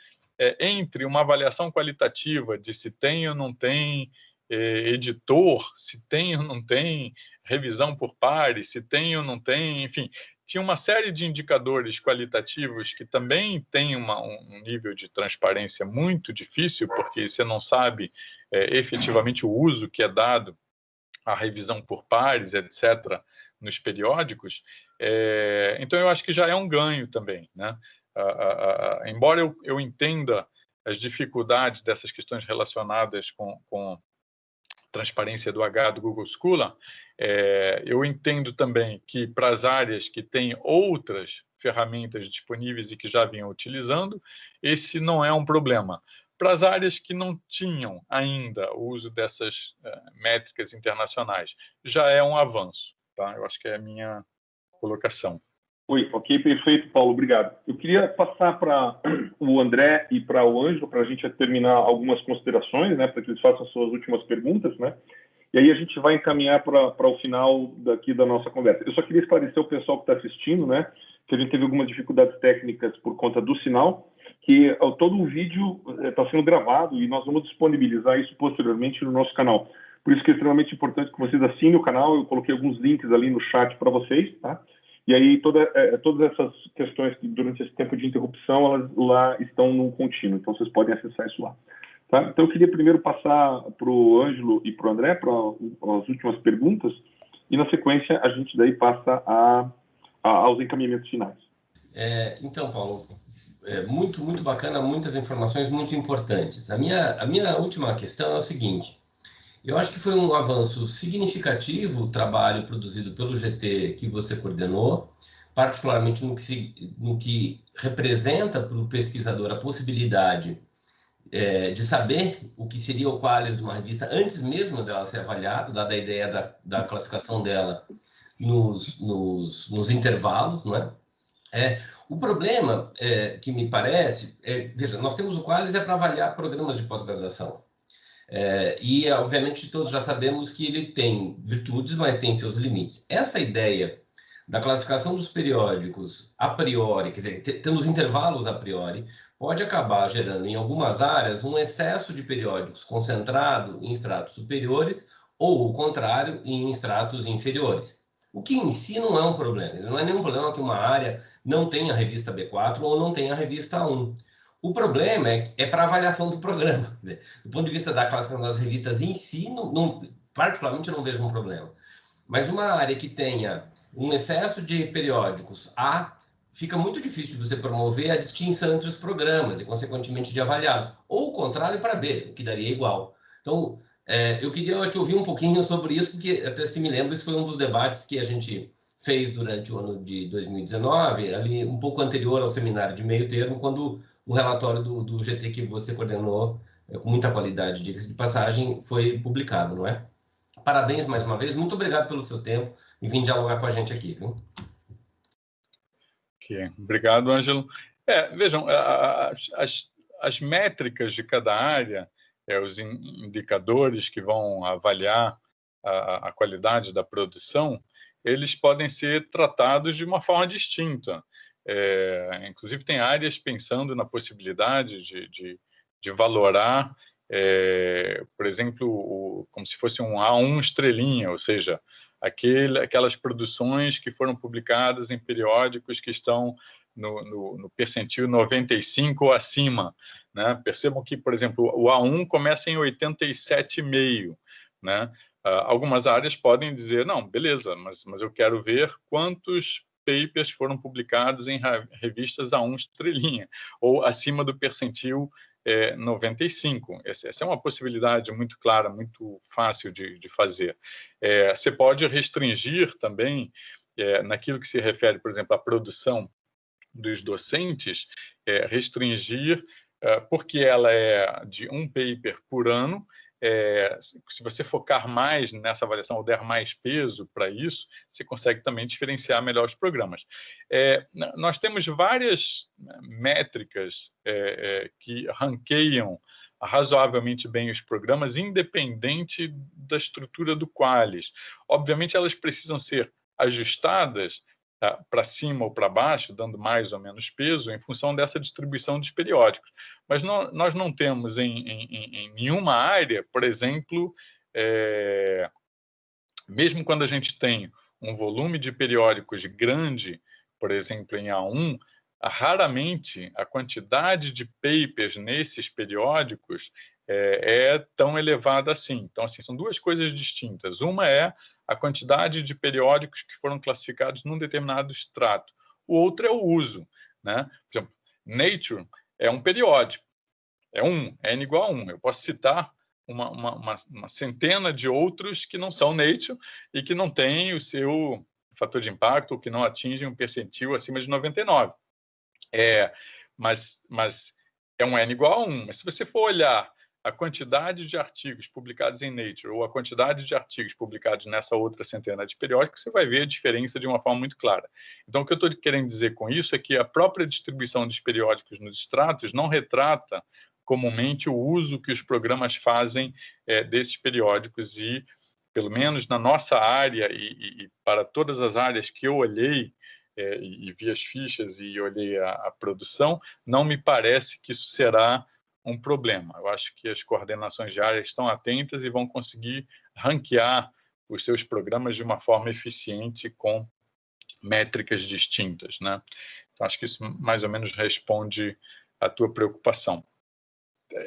Speaker 2: entre uma avaliação qualitativa de se tem ou não tem editor, se tem ou não tem revisão por pares, se tem ou não tem, enfim, tinha uma série de indicadores qualitativos que também tem um nível de transparência muito difícil, porque você não sabe efetivamente o uso que é dado à revisão por pares, etc., nos periódicos. Então, eu acho que já é um ganho também, né? Embora eu entenda as dificuldades dessas questões relacionadas com transparência do H do Google Scholar, eu entendo também que para as áreas que têm outras ferramentas disponíveis e que já vinham utilizando, esse não é um problema. Para as áreas que não tinham ainda o uso dessas métricas internacionais, já é um avanço, tá? Eu acho que é a minha colocação.
Speaker 3: Ok, perfeito, Paulo, obrigado. Eu queria passar para o André e para o Ângelo, para a gente terminar algumas considerações, né, para que eles façam suas últimas perguntas, né? e aí a gente vai encaminhar para o final daqui da nossa conversa. Eu só queria esclarecer o pessoal que está assistindo, né, que a gente teve algumas dificuldades técnicas por conta do sinal, que todo o vídeo está sendo gravado e nós vamos disponibilizar isso posteriormente no nosso canal. Por isso que é extremamente importante que vocês assinem o canal. Eu coloquei alguns links ali no chat para vocês, tá? E aí todas essas questões que durante esse tempo de interrupção, elas lá estão no contínuo, então vocês podem acessar isso lá. Tá? Então eu queria primeiro passar para o Ângelo e para o André para as últimas perguntas, e na sequência a gente daí passa aos encaminhamentos finais.
Speaker 4: Então, Paulo, muito bacana, muitas informações muito importantes. A minha última questão é o seguinte: eu acho que foi um avanço significativo o trabalho produzido pelo GT que você coordenou, particularmente no que representa para o pesquisador a possibilidade de saber o que seria o Qualis de uma revista antes mesmo dela ser avaliada, dada a ideia da classificação dela nos intervalos, não é? O problema que me parece veja, nós temos o Qualis para avaliar programas de pós-graduação. E, obviamente, todos já sabemos que ele tem virtudes, mas tem seus limites. Essa ideia da classificação dos periódicos a priori, quer dizer, temos intervalos a priori, pode acabar gerando, em algumas áreas, um excesso de periódicos concentrado em estratos superiores ou, o contrário, em estratos inferiores. O que em si não é um problema. Não é nenhum problema que uma área não tenha a revista B4 ou não tenha a revista A1. O problema é para a avaliação do programa. Do ponto de vista da classificação das revistas em si, particularmente eu não vejo um problema. Mas uma área que tenha um excesso de periódicos A, fica muito difícil de você promover a distinção entre os programas e, consequentemente, de avaliá-los. Ou o contrário para B, o que daria igual. Então, eu queria te ouvir um pouquinho sobre isso, porque, até se me lembro, isso foi um dos debates que a gente fez durante o ano de 2019, ali um pouco anterior ao seminário de meio termo, quando o relatório do GT que você coordenou, com muita qualidade, diga-se de passagem, foi publicado, não é? Parabéns mais uma vez, muito obrigado pelo seu tempo e vir dialogar com a gente aqui, viu?
Speaker 2: Okay. Obrigado, Ângelo. Vejam, as métricas de cada área, os indicadores que vão avaliar a qualidade da produção, eles podem ser tratados de uma forma distinta. Inclusive, tem áreas pensando na possibilidade de valorar, por exemplo, como se fosse um A1 estrelinha, ou seja, aquelas produções que foram publicadas em periódicos que estão no percentil 95 ou acima, né? Percebam que, por exemplo, o A1 começa em 87,5, né? Algumas áreas podem dizer, não, beleza, mas eu quero ver quantos papers foram publicados em revistas A1 estrelinha, ou acima do percentil 95. Essa é uma possibilidade muito clara, muito fácil de fazer. Você pode restringir também, naquilo que se refere, por exemplo, à produção dos docentes, restringir, porque ela é de um paper por ano. Se você focar mais nessa avaliação ou der mais peso para isso, você consegue também diferenciar melhor os programas. Nós temos várias métricas que ranqueiam razoavelmente bem os programas, independente da estrutura do Qualis. Obviamente, elas precisam ser ajustadas para cima ou para baixo, dando mais ou menos peso, em função dessa distribuição dos periódicos. Mas nós não temos em nenhuma área, por exemplo, mesmo quando a gente tem um volume de periódicos grande, por exemplo, em A1, raramente a quantidade de papers nesses periódicos é tão elevada assim. Então, assim, são duas coisas distintas. Uma é a quantidade de periódicos que foram classificados num determinado extrato. O outro é o uso, né? Por exemplo, Nature é um periódico, N igual a 1. Eu posso citar uma centena de outros que não são Nature e que não têm o seu fator de impacto, ou que não atingem um percentil acima de 99. Mas é um N igual a 1. Mas se você for olhar a quantidade de artigos publicados em Nature ou a quantidade de artigos publicados nessa outra centena de periódicos, você vai ver a diferença de uma forma muito clara. Então, o que eu estou querendo dizer com isso é que a própria distribuição dos periódicos nos estratos não retrata comumente o uso que os programas fazem desses periódicos, e pelo menos na nossa área e para todas as áreas que eu olhei, e vi as fichas e olhei a produção, não me parece que isso será um problema. Eu acho que as coordenações de área estão atentas e vão conseguir ranquear os seus programas de uma forma eficiente com métricas distintas, né? Então, acho que isso mais ou menos responde à tua preocupação.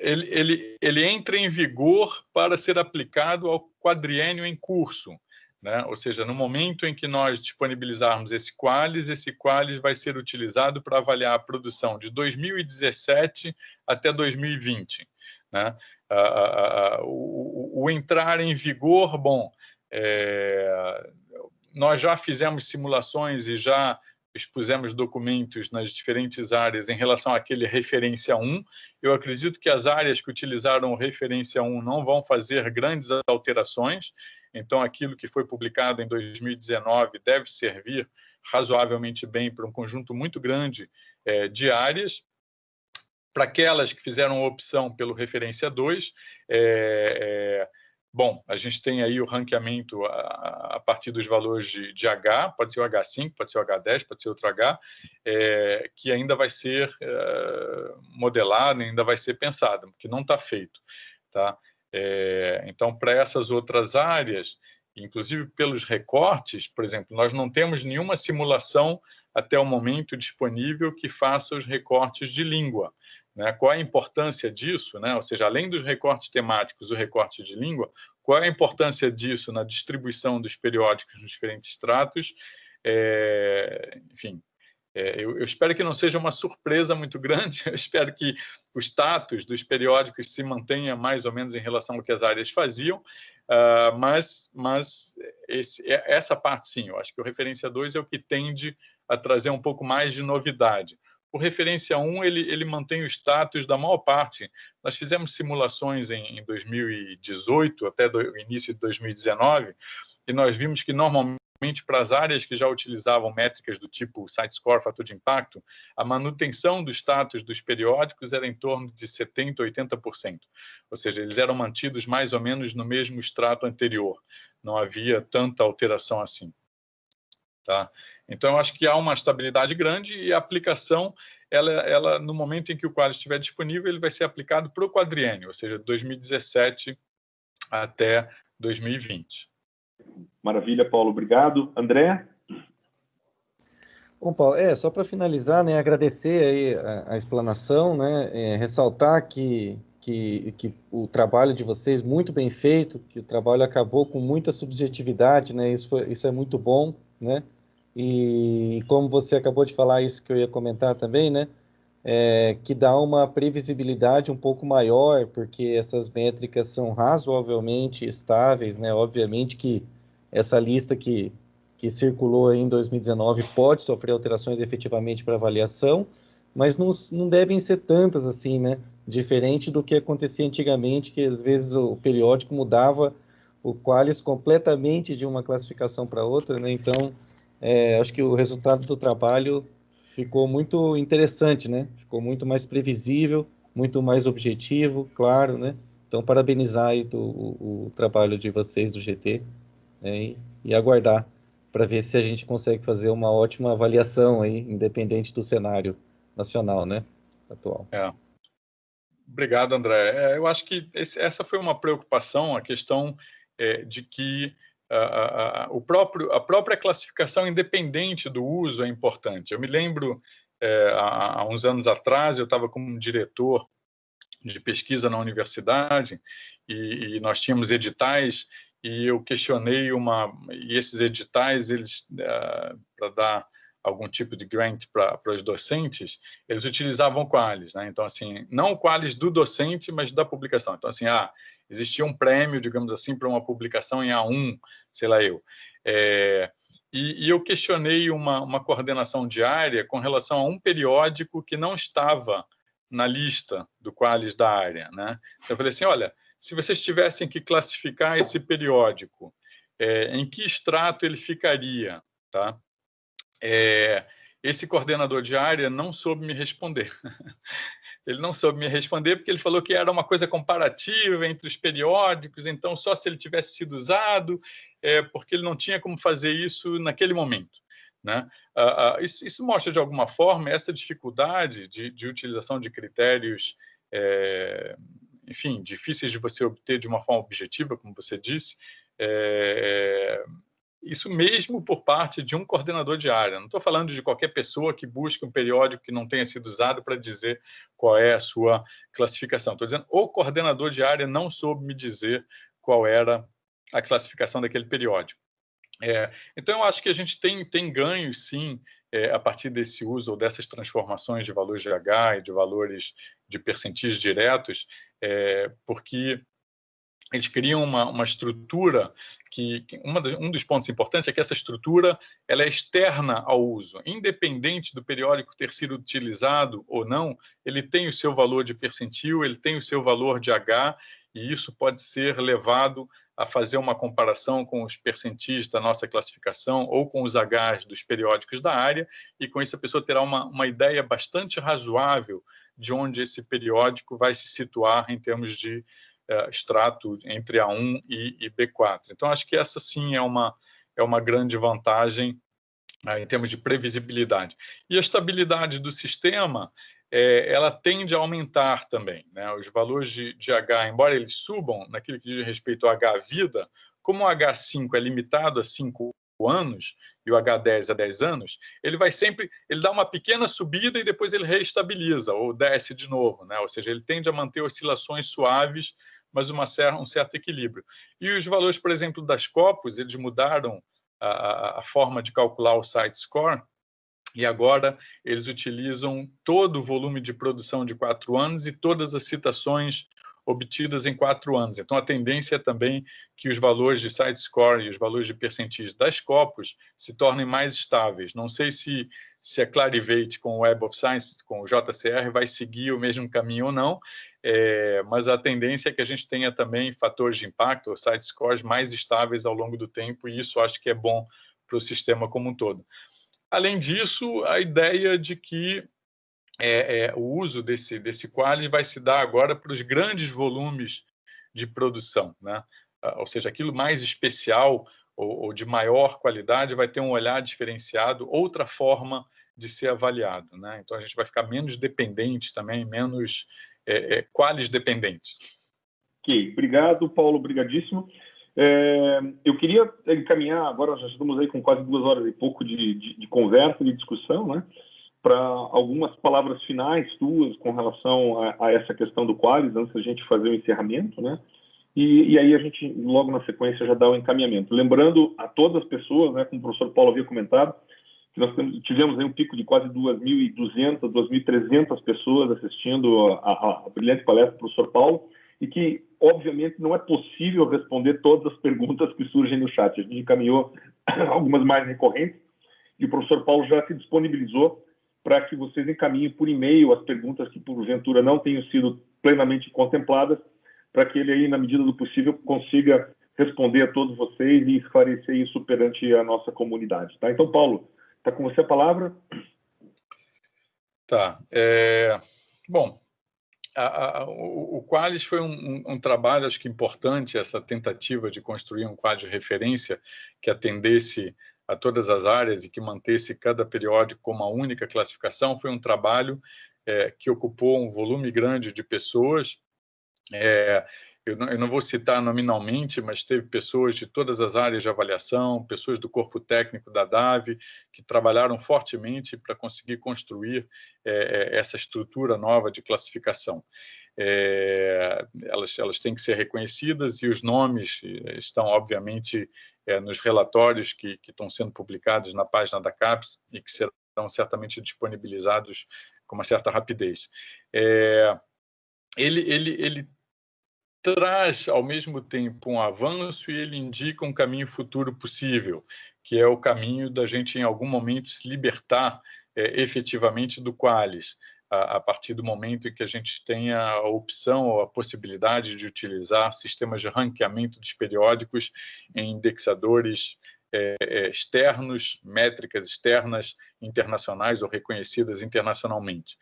Speaker 2: Ele entra em vigor para ser aplicado ao quadriênio em curso, né? Ou seja, no momento em que nós disponibilizarmos esse QALYS vai ser utilizado para avaliar a produção de 2017 até 2020. Né? O entrar em vigor, bom, nós já fizemos simulações e já expusemos documentos nas diferentes áreas em relação àquele referência 1. Eu acredito que as áreas que utilizaram o referência 1 não vão fazer grandes alterações, então aquilo que foi publicado em 2019 deve servir razoavelmente bem para um conjunto muito grande de áreas. Para aquelas que fizeram a opção pelo referência 2, bom, a gente tem aí o ranqueamento a partir dos valores de H, pode ser o H5, pode ser o H10, pode ser outro H, que ainda vai ser modelado, ainda vai ser pensado, que não está feito. Tá? Então, para essas outras áreas, inclusive pelos recortes, por exemplo, nós não temos nenhuma simulação até o momento disponível que faça os recortes de língua. Né? Qual a importância disso? Né? Ou seja, além dos recortes temáticos, o recorte de língua, qual é a importância disso na distribuição dos periódicos nos diferentes estratos? Enfim, eu espero que não seja uma surpresa muito grande, eu espero que o status dos periódicos se mantenha mais ou menos em relação ao que as áreas faziam, mas essa parte, sim, eu acho que o referência 2 é o que tende a trazer um pouco mais de novidade. O referência 1, ele mantém o status da maior parte. Nós fizemos simulações em 2018 até o início de 2019 e nós vimos que, normalmente, para as áreas que já utilizavam métricas do tipo site score, fator de impacto, a manutenção do status dos periódicos era em torno de 70%, 80%. Ou seja, eles eram mantidos mais ou menos no mesmo extrato anterior. Não havia tanta alteração assim. Tá? Então, eu acho que há uma estabilidade grande e a aplicação, ela, no momento em que o QALYS estiver disponível, ele vai ser aplicado para o quadriênio, ou seja, 2017 até 2020.
Speaker 3: Maravilha, Paulo, obrigado. André?
Speaker 5: Bom, Paulo, só para finalizar, né, agradecer aí a explanação, né, ressaltar que o trabalho de vocês muito bem feito, que o trabalho acabou com muita subjetividade, né, isso é muito bom, né, e como você acabou de falar, isso que eu ia comentar também, né, que dá uma previsibilidade um pouco maior, porque essas métricas são razoavelmente estáveis, né, obviamente que essa lista que circulou aí em 2019 pode sofrer alterações efetivamente para avaliação, mas não devem ser tantas assim, né? Diferente do que acontecia antigamente, que às vezes o periódico mudava o QALYS completamente de uma classificação para outra, né? Então, acho que o resultado do trabalho ficou muito interessante, né? Ficou muito mais previsível, muito mais objetivo, claro, né? Então, parabenizar aí o trabalho de vocês do GT, né? E aguardar para ver se a gente consegue fazer uma ótima avaliação aí, independente do cenário nacional, né, atual.
Speaker 2: Obrigado, André. Eu acho que essa foi uma preocupação, a questão de que a própria classificação independente do uso é importante. Eu me lembro, há uns anos atrás, eu estava como diretor de pesquisa na universidade e nós tínhamos editais e eu questionei e esses editais, eles para dar algum tipo de grant para os docentes, eles utilizavam o QALYS, né? Então, assim, não o QALYS do docente, mas da publicação. Então, assim, existia um prêmio, digamos assim, para uma publicação em A1, sei lá eu. E eu questionei uma coordenação diária com relação a um periódico que não estava na lista do QALYS da área, né? Então, eu falei assim, olha, se vocês tivessem que classificar esse periódico, em que extrato ele ficaria, tá? Esse coordenador de área não soube me responder. ele não soube me responder porque ele falou que era uma coisa comparativa entre os periódicos, então só se ele tivesse sido usado, porque ele não tinha como fazer isso naquele momento, né? Isso mostra, de alguma forma, essa dificuldade de utilização de critérios, enfim, difíceis de você obter de uma forma objetiva, como você disse, isso mesmo por parte de um coordenador de área. Não estou falando de qualquer pessoa que busque um periódico que não tenha sido usado para dizer qual é a sua classificação. Estou dizendo, o coordenador de área não soube me dizer qual era a classificação daquele periódico. Então, eu acho que a gente tem ganhos, sim, a partir desse uso ou dessas transformações de valores de H e de valores de percentis diretos, porque eles criam uma estrutura um dos pontos importantes é que essa estrutura ela é externa ao uso. Independente do periódico ter sido utilizado ou não, ele tem o seu valor de percentil, ele tem o seu valor de H, e isso pode ser levado a fazer uma comparação com os percentis da nossa classificação ou com os Hs dos periódicos da área, e com isso a pessoa terá uma ideia bastante razoável de onde esse periódico vai se situar em termos de extrato entre A1 e B4. Então, acho que essa sim é uma grande vantagem em termos de previsibilidade. E a estabilidade do sistema, ela tende a aumentar também, né? Os valores de H, embora eles subam naquilo que diz respeito ao H-vida, como o H5 é limitado a 5 anos e o H10 a 10 anos, ele dá uma pequena subida e depois ele reestabiliza ou desce de novo, né? Ou seja, ele tende a manter oscilações suaves, mas um certo equilíbrio. E os valores, por exemplo, das Scopus, eles mudaram a forma de calcular o site score, e agora eles utilizam todo o volume de produção de 4 anos e todas as citações obtidas em 4 anos. Então, a tendência é também que os valores de site score e os valores de percentis das Scopus se tornem mais estáveis. Não sei se a Clarivate com o Web of Science, com o JCR, vai seguir o mesmo caminho ou não, mas a tendência é que a gente tenha também fatores de impacto, ou site scores, mais estáveis ao longo do tempo, e isso acho que é bom para o sistema como um todo. Além disso, a ideia de que o uso desse qualis vai se dar agora para os grandes volumes de produção, né? Ou seja, aquilo mais especial ou de maior qualidade vai ter um olhar diferenciado, outra forma de ser avaliado, né? Então, a gente vai ficar menos dependente também, menos qualis dependente.
Speaker 3: Ok, obrigado, Paulo, obrigadíssimo. Eu queria encaminhar, agora já estamos aí com quase 2 horas e pouco de conversa, de discussão, né? Para algumas palavras finais tuas com relação a essa questão do qualis, antes da gente fazer o encerramento, né? E aí a gente, logo na sequência, já dá o encaminhamento. Lembrando a todas as pessoas, né, como o professor Paulo havia comentado, que nós tivemos aí um pico de quase 2.200, 2.300 pessoas assistindo a brilhante palestra do professor Paulo, e que, obviamente, não é possível responder todas as perguntas que surgem no chat. A gente encaminhou algumas mais recorrentes, e o professor Paulo já se disponibilizou para que vocês encaminhem por e-mail as perguntas que, porventura, não tenham sido plenamente contempladas, para que ele, aí, na medida do possível, consiga responder a todos vocês e esclarecer isso perante a nossa comunidade. Tá? Então, Paulo, está com você a palavra.
Speaker 2: Tá. Bom, o Qualis foi um trabalho, acho que importante, essa tentativa de construir um quadro de referência que atendesse a todas as áreas e que mantesse cada periódico como uma única classificação. Foi um trabalho que ocupou um volume grande de pessoas. Eu não vou citar nominalmente, mas teve pessoas de todas as áreas de avaliação, pessoas do corpo técnico da DAVE, que trabalharam fortemente para conseguir construir essa estrutura nova de classificação. Elas têm que ser reconhecidas e os nomes estão, obviamente, nos relatórios que estão sendo publicados na página da CAPES e que serão certamente disponibilizados com uma certa rapidez. Ele traz, ao mesmo tempo, um avanço e ele indica um caminho futuro possível, que é o caminho da gente, em algum momento, se libertar efetivamente do qualis, a partir do momento em que a gente tenha a opção ou a possibilidade de utilizar sistemas de ranqueamento dos periódicos em indexadores externos, métricas externas internacionais ou reconhecidas internacionalmente.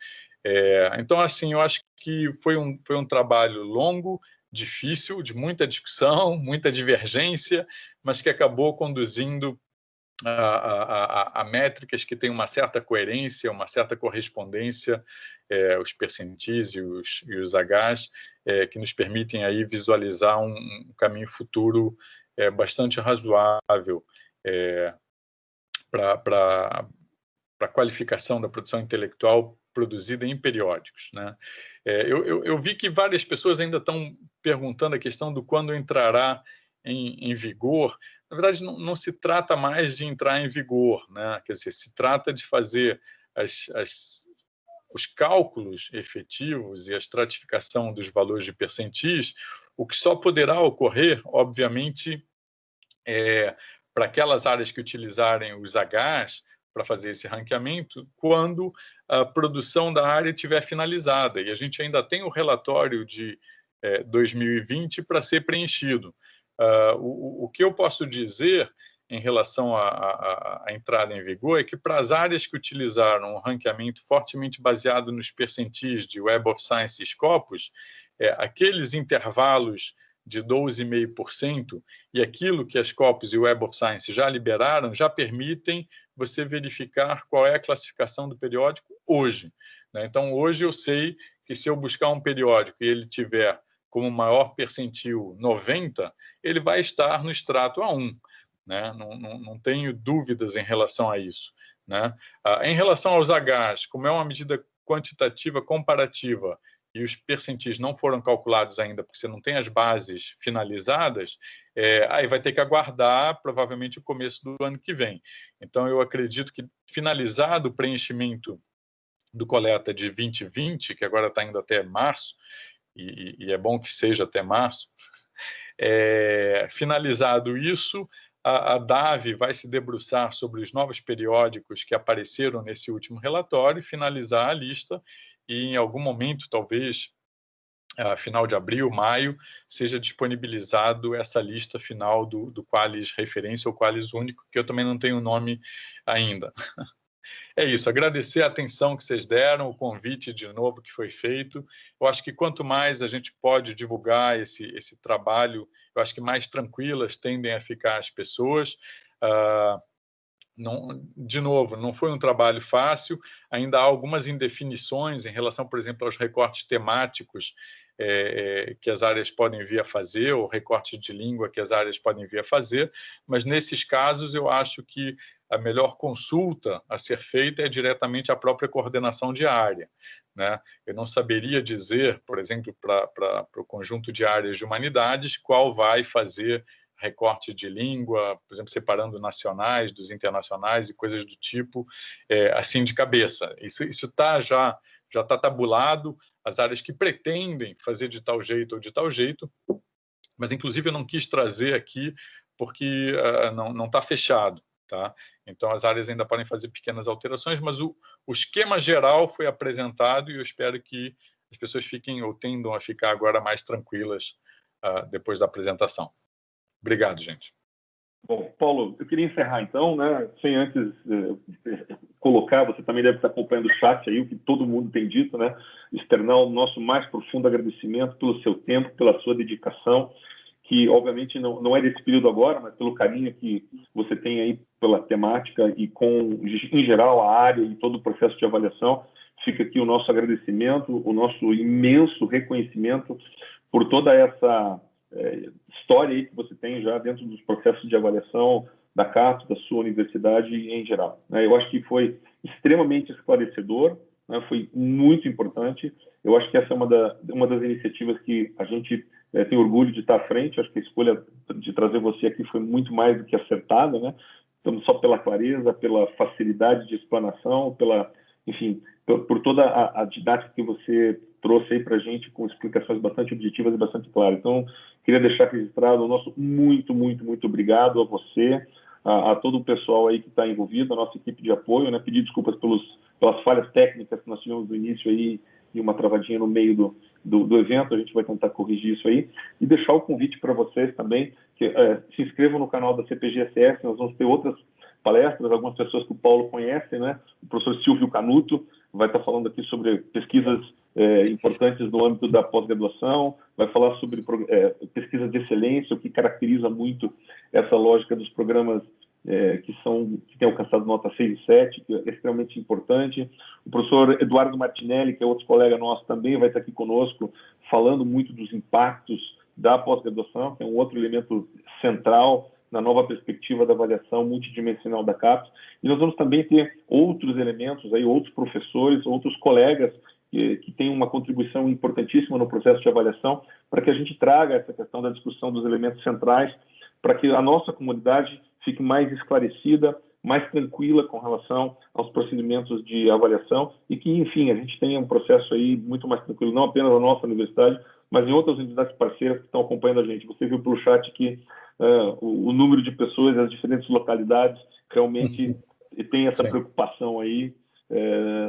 Speaker 2: Então, assim, eu acho que foi um trabalho longo, difícil, de muita discussão, muita divergência, mas que acabou conduzindo a métricas que têm uma certa coerência, uma certa correspondência, os percentis e os Hs, que nos permitem aí visualizar um caminho futuro bastante razoável para a qualificação da produção intelectual produzida em periódicos, né? Eu vi que várias pessoas ainda estão perguntando a questão do quando entrará em vigor. Na verdade, não se trata mais de entrar em vigor, né? Quer dizer, se trata de fazer os cálculos efetivos e a estratificação dos valores de percentis, o que só poderá ocorrer, obviamente, para aquelas áreas que utilizarem os Hs para fazer esse ranqueamento, quando a produção da área estiver finalizada. E a gente ainda tem o relatório de 2020 para ser preenchido. O que eu posso dizer em relação à entrada em vigor é que para as áreas que utilizaram um ranqueamento fortemente baseado nos percentis de Web of Science e Scopus, aqueles intervalos de 12,5% e aquilo que as Scopus e o Web of Science já liberaram, já permitem você verificar qual é a classificação do periódico hoje, né? Então, hoje eu sei que se eu buscar um periódico e ele tiver como maior percentil 90, ele vai estar no extrato A1, né? Não tenho dúvidas em relação a isso, né? Em relação aos Hs, como é uma medida quantitativa comparativa e os percentis não foram calculados ainda, porque você não tem as bases finalizadas, aí vai ter que aguardar, provavelmente, o começo do ano que vem. Então, eu acredito que, finalizado o preenchimento do coleta de 2020, que agora está indo até março, e é bom que seja até março, finalizado isso, a DAV vai se debruçar sobre os novos periódicos que apareceram nesse último relatório, finalizar a lista, e em algum momento, talvez, final de abril, maio, seja disponibilizado essa lista final do Qualis Referência ou Qualis Único, que eu também não tenho o nome ainda. É isso, agradecer a atenção que vocês deram, o convite de novo que foi feito. Eu acho que quanto mais a gente pode divulgar esse trabalho, eu acho que mais tranquilas tendem a ficar as pessoas. De novo, não foi um trabalho fácil, ainda há algumas indefinições em relação, por exemplo, aos recortes temáticos que as áreas podem vir a fazer, ou recortes de língua que as áreas podem vir a fazer, mas nesses casos eu acho que a melhor consulta a ser feita é diretamente a própria coordenação de área, né? Eu não saberia dizer, por exemplo, para o conjunto de áreas de humanidades, qual vai fazer recorte de língua, por exemplo, separando nacionais dos internacionais e coisas do tipo, assim de cabeça. Isso já está tabulado, as áreas que pretendem fazer de tal jeito ou de tal jeito, mas, inclusive, eu não quis trazer aqui porque não está fechado, tá? Então, as áreas ainda podem fazer pequenas alterações, mas o esquema geral foi apresentado e eu espero que as pessoas fiquem ou tendam a ficar agora mais tranquilas depois da apresentação. Obrigado, gente.
Speaker 3: Bom, Paulo, eu queria encerrar então, né, sem antes colocar, você também deve estar acompanhando o chat aí, o que todo mundo tem dito, né, externar o nosso mais profundo agradecimento pelo seu tempo, pela sua dedicação, que obviamente não é desse período agora, mas pelo carinho que você tem aí pela temática e com, em geral, a área e todo o processo de avaliação. Fica aqui o nosso agradecimento, o nosso imenso reconhecimento por toda essa história aí que você tem já dentro dos processos de avaliação da CAPES, da sua universidade em geral. Eu acho que foi extremamente esclarecedor, né? Foi muito importante. Eu acho que essa é uma das iniciativas que a gente tem orgulho de estar à frente. Eu acho que a escolha de trazer você aqui foi muito mais do que acertada, né? Então, só pela clareza, pela facilidade de explanação, enfim, por toda a didática que você trouxe aí para a gente, com explicações bastante objetivas e bastante claras. Então, queria deixar registrado o nosso muito, muito, muito obrigado a você, a todo o pessoal aí que está envolvido, a nossa equipe de apoio, né? Pedir desculpas pelas falhas técnicas que nós tivemos no início aí e uma travadinha no meio do evento. A gente vai tentar corrigir isso aí e deixar o convite para vocês também, que se inscrevam no canal da CPGSS. Nós vamos ter outras palestras, algumas pessoas que o Paulo conhece, né? O professor Silvio Canuto vai estar falando aqui sobre pesquisas importantes no âmbito da pós-graduação, vai falar sobre pesquisas de excelência, o que caracteriza muito essa lógica dos programas que têm alcançado nota 6 e 7, que é extremamente importante. O professor Eduardo Martinelli, que é outro colega nosso, também vai estar aqui conosco, falando muito dos impactos da pós-graduação, que é um outro elemento central na nova perspectiva da avaliação multidimensional da CAPES. E nós vamos também ter outros elementos, aí, outros professores, outros colegas que têm uma contribuição importantíssima no processo de avaliação, para que a gente traga essa questão da discussão dos elementos centrais, para que a nossa comunidade fique mais esclarecida, mais tranquila com relação aos procedimentos de avaliação e que, enfim, a gente tenha um processo aí muito mais tranquilo, não apenas na nossa universidade, mas em outras universidades parceiras que estão acompanhando a gente. Você viu pelo chat que o número de pessoas, as diferentes localidades, realmente tem essa preocupação aí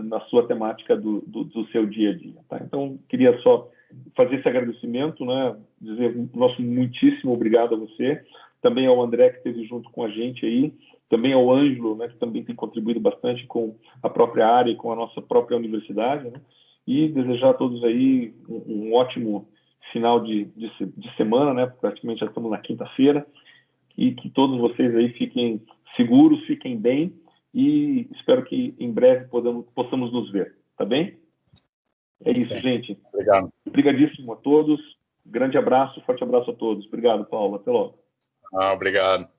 Speaker 3: na sua temática do seu dia a dia. Tá? Então, queria só fazer esse agradecimento, né? Dizer nosso muitíssimo obrigado a você, também ao André, que esteve junto com a gente aí, também ao Ângelo, né, que também tem contribuído bastante com a própria área e com a nossa própria universidade, né? E desejar a todos aí um ótimo final de semana, né? Praticamente já estamos na quinta-feira, e que todos vocês aí fiquem seguros, fiquem bem, e espero que em breve possamos nos ver, tá bem? É isso, gente.
Speaker 2: Obrigado.
Speaker 3: Obrigadíssimo a todos, grande abraço, forte abraço a todos. Obrigado, Paulo, até logo.
Speaker 2: Obrigado.